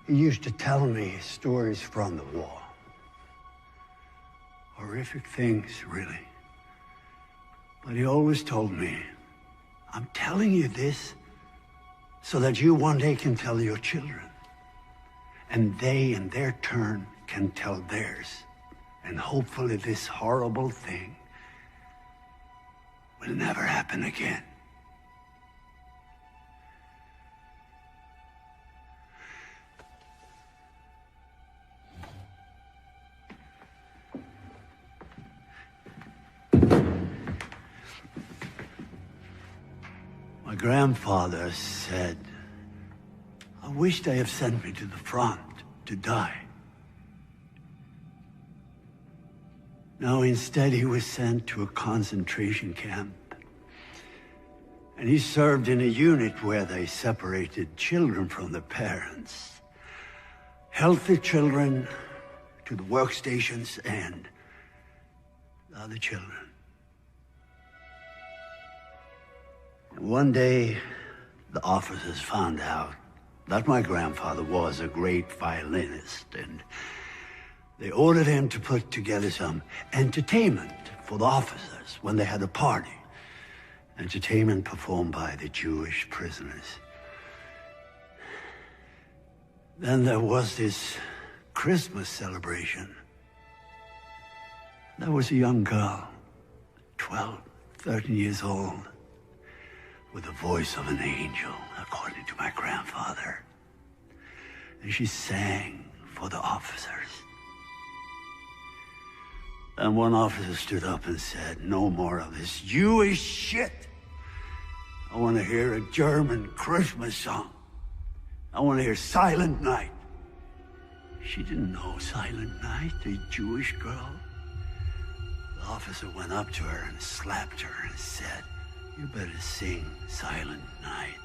he used to tell me stories from the war. Horrific things, really. But he always told me, I'm telling you this so that you one day can tell your children. And they, in their turn, can tell theirs. And hopefully this horrible thing will never happen again. My grandfather said, I wish they had sent me to the front to die. No, instead he was sent to a concentration camp. And he served in a unit where they separated children from their parents. Healthy children to the workstations and the other children. One day, the officers found out that my grandfather was a great violinist, and they ordered him to put together some entertainment for the officers when they had a party. Entertainment performed by the Jewish prisoners. Then there was this Christmas celebration. There was a young girl, 12, 13 years old, with the voice of an angel, according to my grandfather. And she sang for the officers. And one officer stood up and said, no more of this Jewish shit. I want to hear a German Christmas song. I want to hear Silent Night. She didn't know Silent Night, the Jewish girl. The officer went up to her and slapped her and said, "You better sing Silent Night."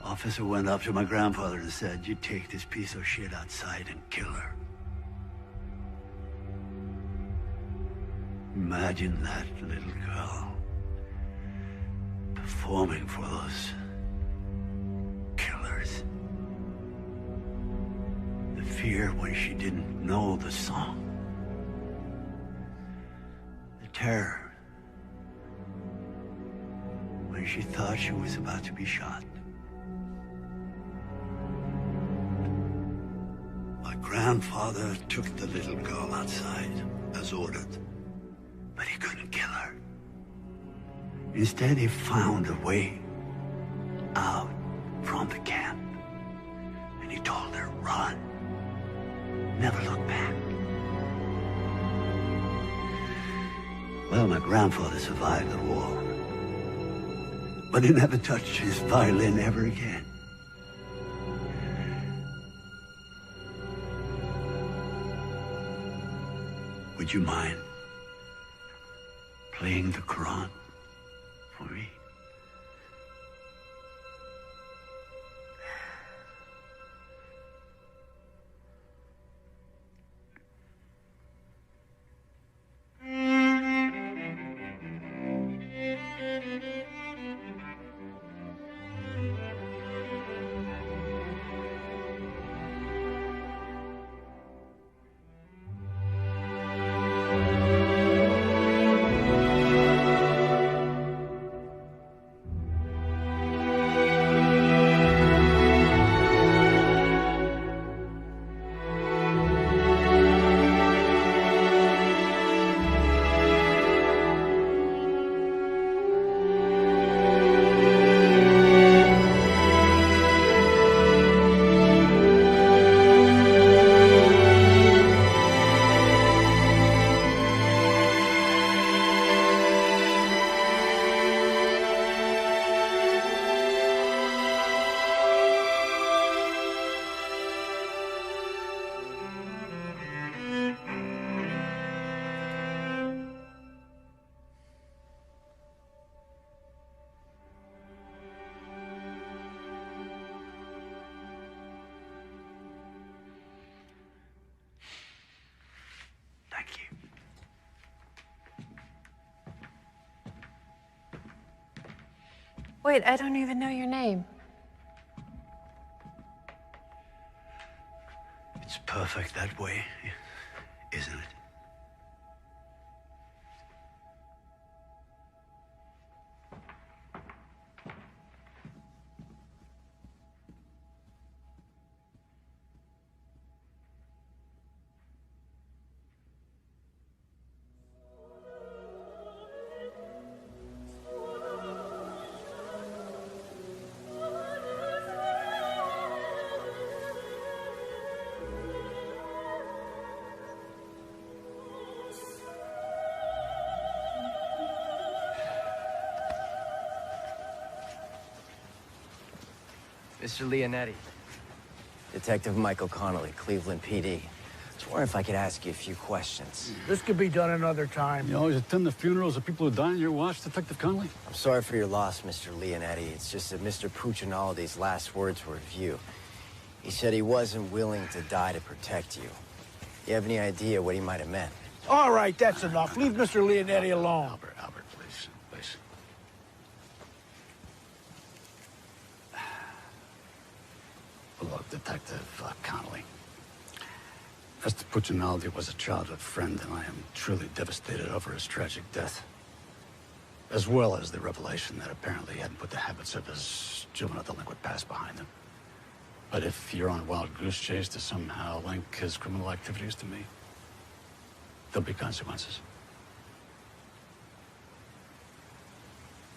Officer went up to my grandfather and said, "You take this piece of shit outside and kill her." Imagine that little girl performing for those killers. The fear when she didn't know the song. The terror when she thought she was about to be shot. My grandfather took the little girl outside as ordered, but he couldn't kill her. Instead, he found a way out from the camp, and he told her, "Run. Never look back." Well, my grandfather survived the war, but he never touched his violin ever again. Would you mind playing the Quran for me? Wait, I don't even know your name. It's perfect that way, isn't it? Mr. Leonetti. Detective Michael Connolly, Cleveland PD. Just wondering if I could ask you a few questions. This could be done another time. You always attend the funerals of people who die on your watch, Detective Connolly? I'm sorry for your loss, Mr. Leonetti. It's just that Mr. Puccinaldi's last words were of you. He said he wasn't willing to die to protect you. You have any idea what he might have meant? All right, that's enough. Leave Mr. Leonetti alone. Albert, please, please. Look, Detective Connolly. Mr. Puccinaldi was a childhood friend, and I am truly devastated over his tragic death. As well as the revelation that apparently he hadn't put the habits of his juvenile delinquent past behind him. But if you're on a wild goose chase to somehow link his criminal activities to me, there'll be consequences.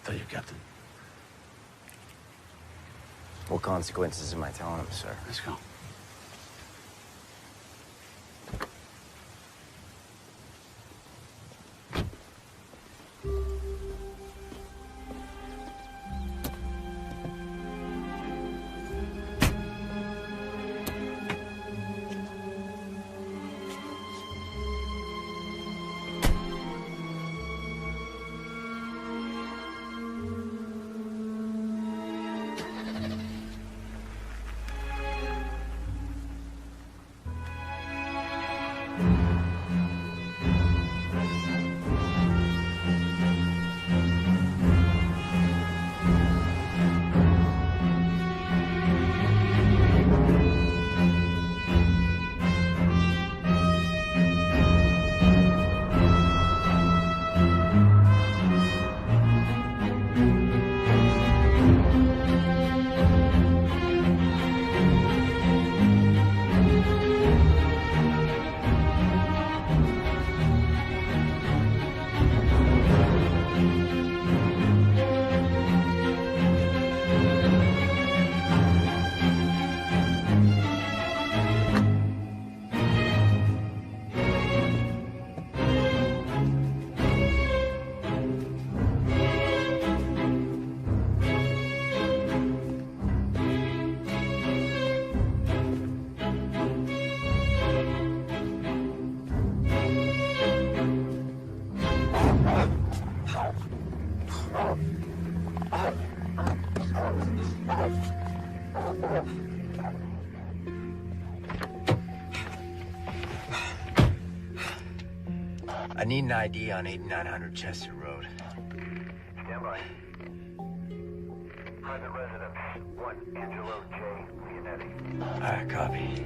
Tell you, Captain. What consequences am I telling him, sir? Let's go. I need an ID on 8900 Chester Road. Stand by. Private residence, 1 Angelo J. Leonetti. All right, copy.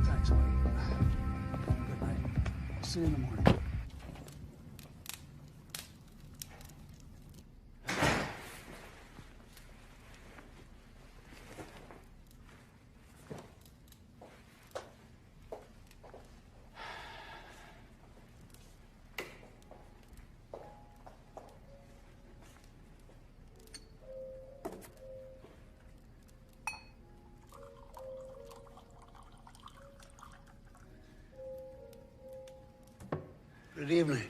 Thanks, buddy. Good night. See you in the morning. Good evening.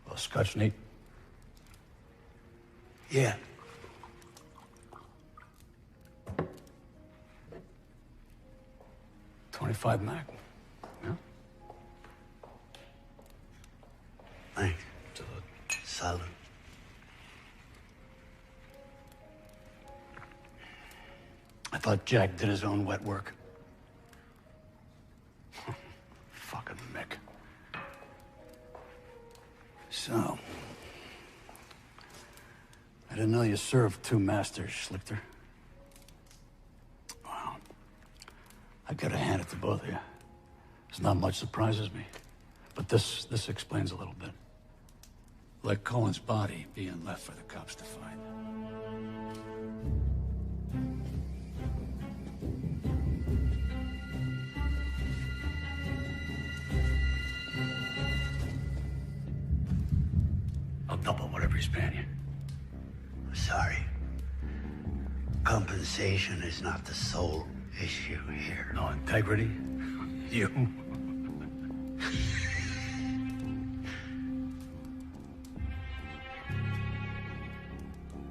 Well, Scotch neat. Yeah. .25 Mac. Yeah. Thanks. Salud. I thought Jack did his own wet work. Fucking Mick. So, I didn't know you served two masters, Schlichter. Wow. I gotta hand it to both of you. There's not much surprises me. But this explains a little bit. Like Cohen's body being left for the cops to find. I'll double whatever he's paying you. Sorry. Compensation is not the sole issue here. No integrity? You?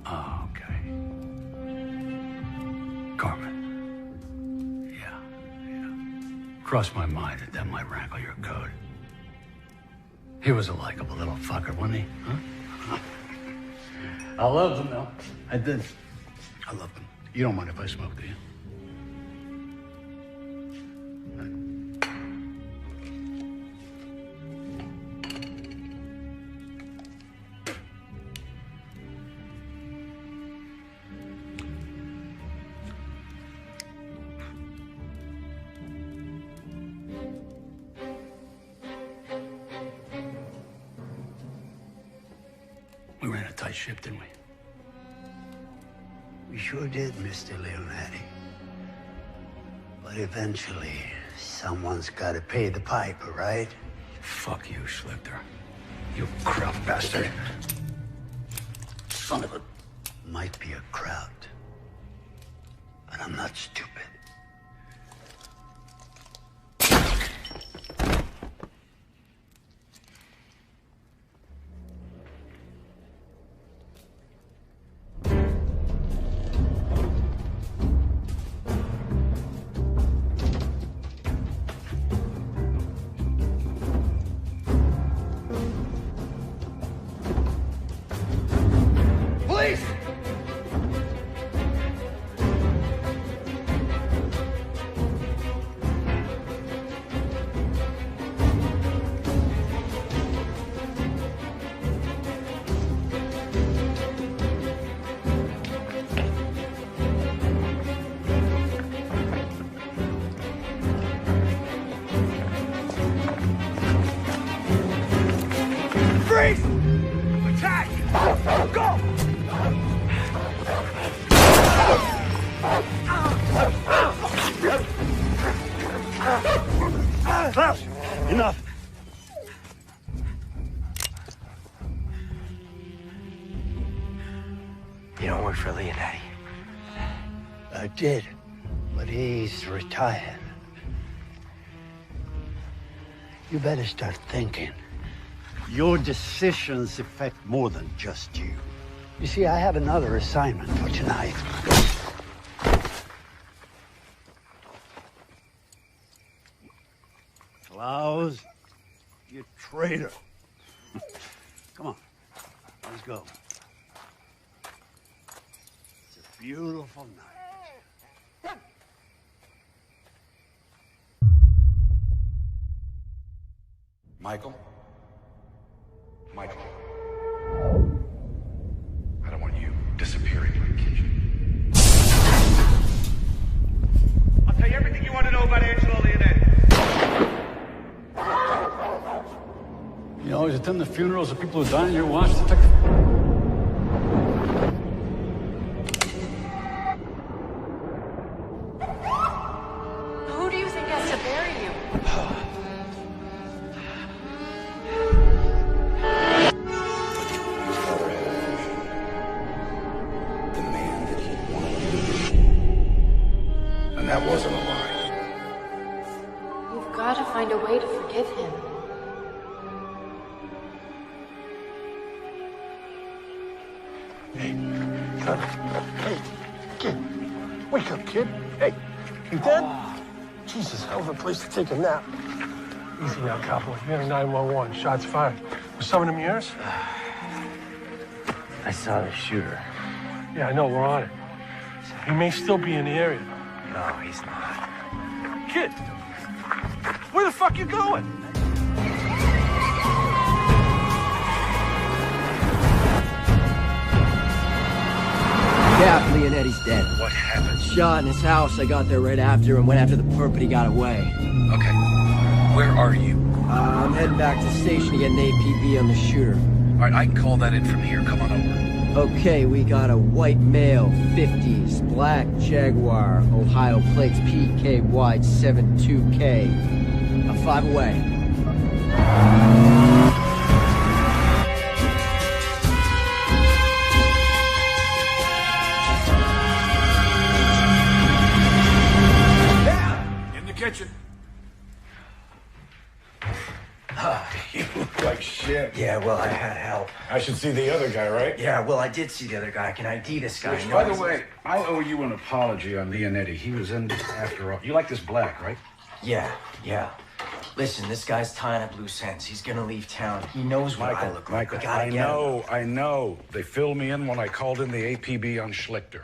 Oh, okay. Carmen. Yeah. Crossed my mind that that might rankle your code. He was a likable little fucker, wasn't he? Huh? I loved him, though. I did. I loved him. You don't mind if I smoke, do you? We ran a tight ship, didn't we? We sure did, Mr. Leonetti. But eventually, someone's got to pay the piper, right? Fuck you, Schlichter. You crowd bastard. Son of a... Might be a crowd. But I'm not stupid. Police! Enough. You don't work for Leonetti. I did, but he's retired. You better start thinking. Your decisions affect more than just you. You see, I have another assignment for tonight. Klaus, you traitor. Come on, let's go. It's a beautiful night. Michael? Michael. I don't want you disappearing like Kitchen. I'll tell you everything you want to know about Angelo Leonetti. You always attend the funerals of people who died in your watch, Detective? Who do you think has to bury you? His father had a vision. The man that he wanted to be. And that wasn't a lie. You've got to find a way to forgive him. Son. Hey, kid. Wake up, kid. Hey, you dead? Jesus, hell of a place to take a nap. Easy now, Capo. You're in 911. Shots fired. Was some of them yours? I saw the shooter. Yeah, I know. We're on it. He may still be in the area. No, he's not. Kid, where the fuck you going? Yeah, Leonetti's dead. What happened? Shot in his house. I got there right after and went after the perp, but he got away. Okay. Where are you? I'm heading back to the station to get an APB on the shooter. All right, I can call that in from here. Come on over. Okay, we got a white male, 50s, black Jaguar, Ohio plates PKY 72K. I'm 5 away. In the kitchen. You look like shit. Yeah, well, I had help. I should see the other guy, right? Yeah, well, I did see the other guy. I can ID this guy. Which, by the way, I owe you an apology on Leonetti. He was in after all. You like this black, right? Yeah. Listen, this guy's tying up loose ends. He's gonna leave town. He knows what I look like. Michael, We gotta I get know, him. I know. They filled me in when I called in the APB on Schlichter.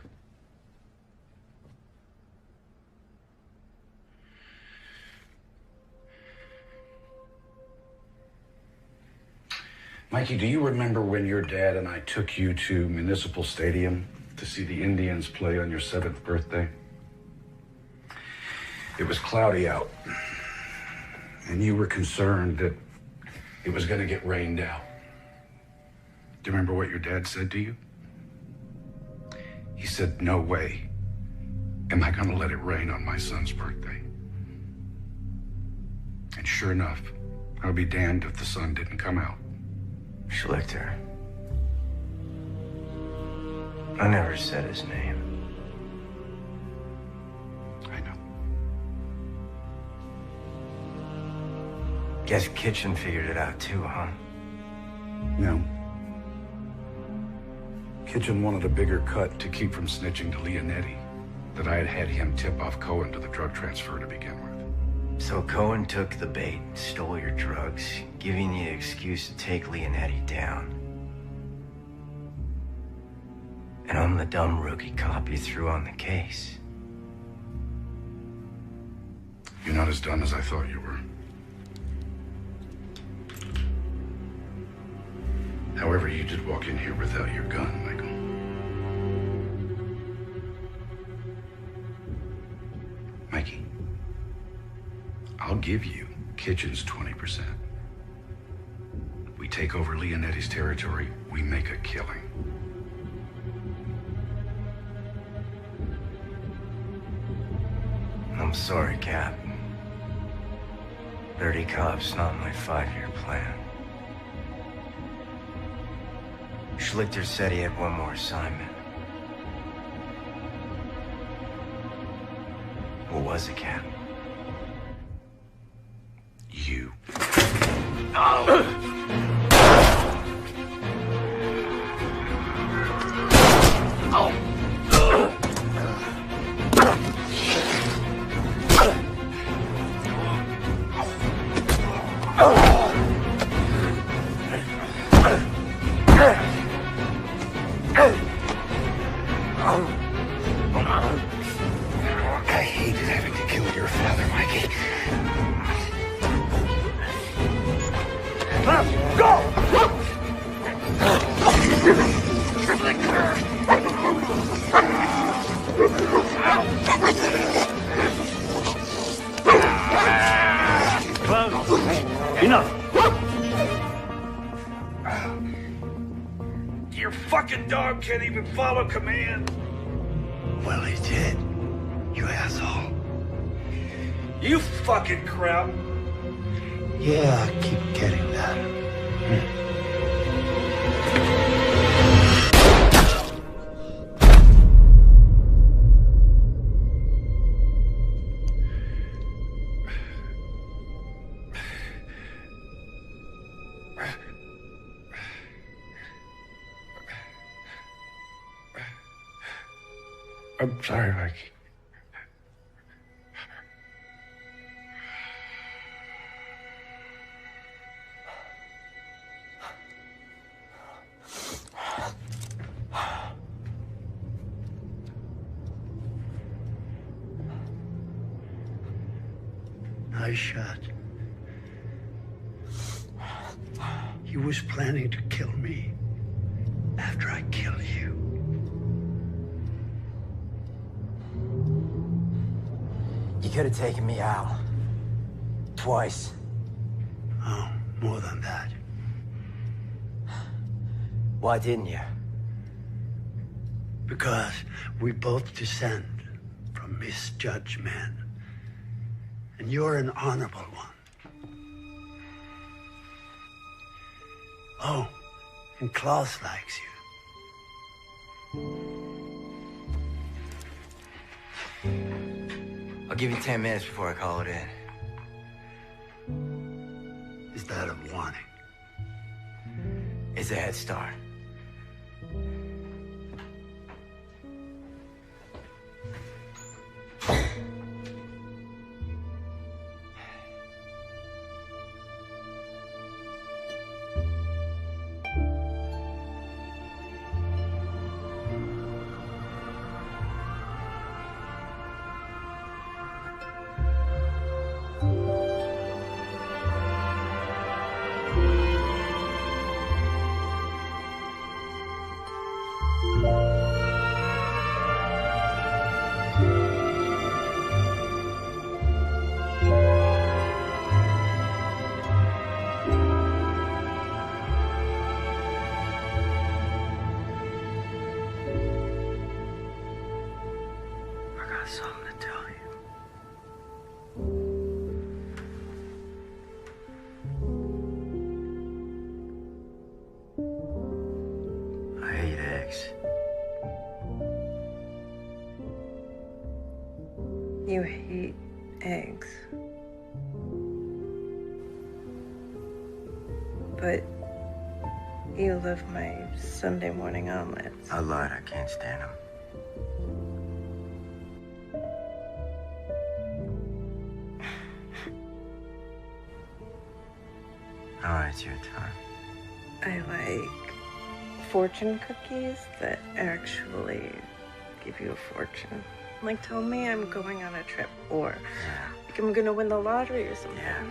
Mikey, do you remember when your dad and I took you to Municipal Stadium to see the Indians play on your 7th birthday? It was cloudy out, and you were concerned that it was going to get rained out. Do you remember what your dad said to you? He said, "No way am I going to let it rain on my son's birthday." And sure enough, I'll be damned if the sun didn't come out. Schlichter. I never said his name. I know. Guess Kitchen figured it out too, huh? No. Kitchen wanted a bigger cut to keep from snitching to Leonetti, that I had had him tip off Cohen to the drug transfer to begin with. So Cohen took the bait, stole your drugs, giving you the excuse to take Leonetti down. And I'm the dumb rookie cop you threw on the case. You're not as dumb as I thought you were. However, you did walk in here without your gun, Michael. Mikey, I'll give you Kitchen's 20%. We take over Leonetti's territory, we make a killing. I'm sorry, Cap. 30 cops, not my 5-year plan. Schlichter said he had one more assignment. What was it, Cap? You. I hated having to kill your father, Mikey. Let's Enough. Your fucking dog can't even follow command. Well, he did. You asshole. You fucking crap. Yeah, I keep getting that. I'm sorry, Mikey. Nice shot. He was planning to kill me after I killed you. You could have taken me out. Twice. Oh, more than that. Why didn't you? Because we both descend from misjudged men. And you're an honorable one. Oh, and Klaus likes you. I'll give you 10 minutes before I call it in. Is that a warning? It's a head start. Something to tell you. I hate eggs. You hate eggs. But you love my Sunday morning omelets. I lied, I can't stand them. All right, it's your turn. I like fortune cookies that actually give you a fortune. Like, tell me I'm going on a trip, or like I'm gonna win the lottery or something. Yeah.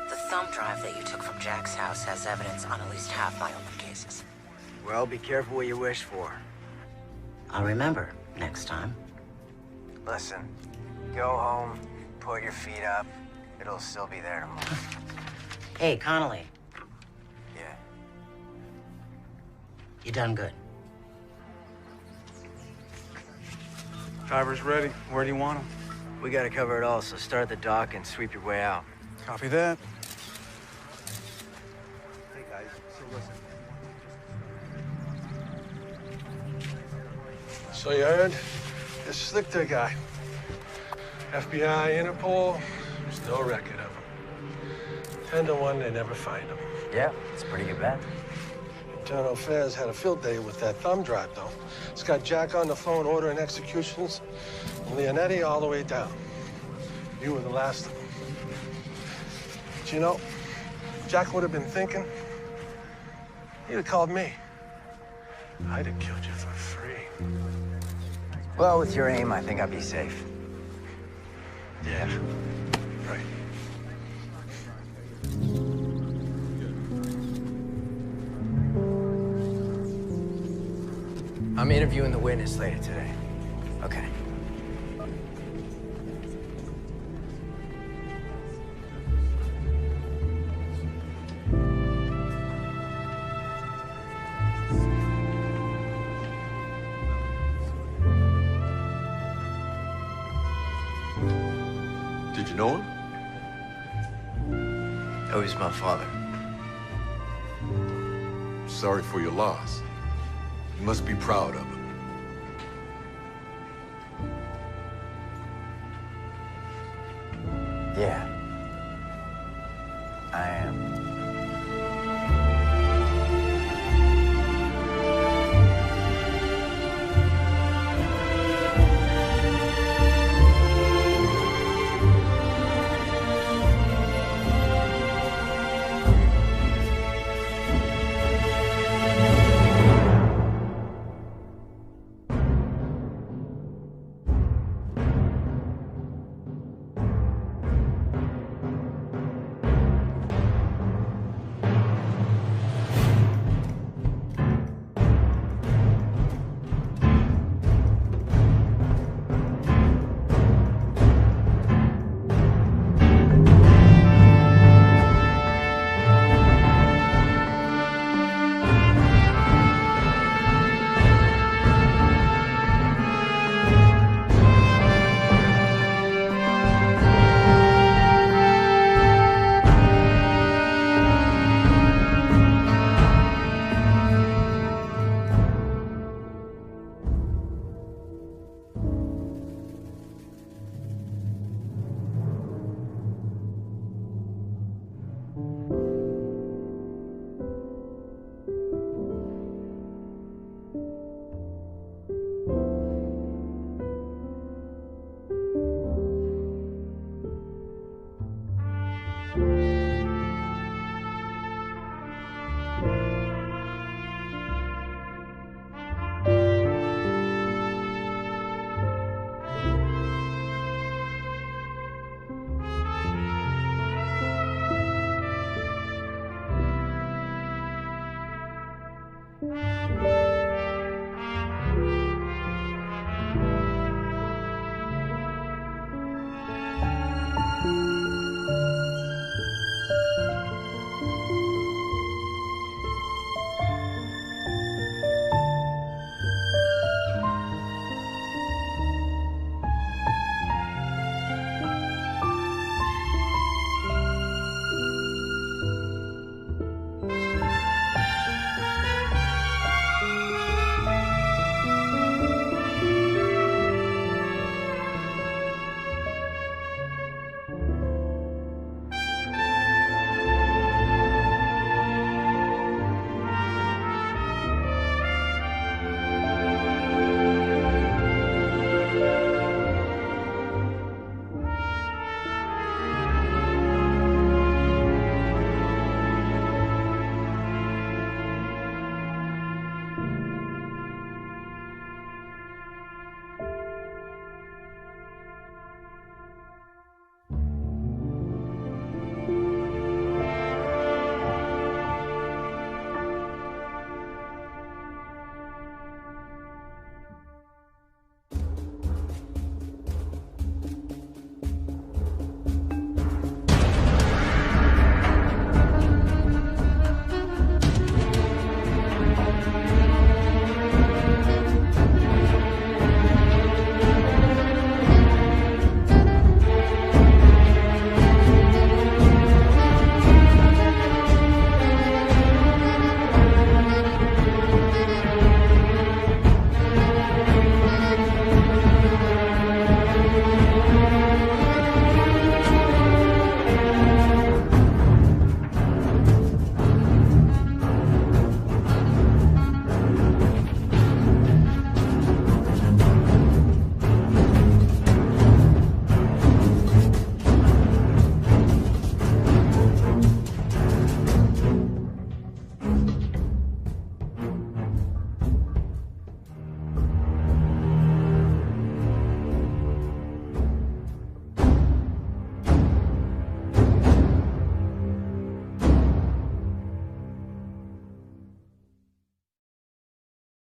The thumb drive that you took from Jack's house has evidence on at least half my open cases. Well, be careful what you wish for. I'll remember next time. Listen, go home, put your feet up. It'll still be there tomorrow. Hey, Connolly. Yeah. You done good. Driver's ready. Where do you want him? We gotta cover it all, so start at the dock and sweep your way out. Copy that. Hey, guys, so listen. So you heard? This Slichter guy. FBI, Interpol, there's no record of him. 10 to 1, they never find him. Yeah, it's a pretty good bet. Internal Affairs had a field day with that thumb drive, though. It's got Jack on the phone ordering executions, and Leonetti all the way down. You were the last of them. But you know, Jack would have been thinking. He'd have called me. I'd have killed you for free. Well, with your aim, I think I'd be safe. Yeah, right. I'm interviewing the witness later today. Okay. Did you know him? Oh, he's my father. Sorry for your loss. You must be proud of him. Yeah.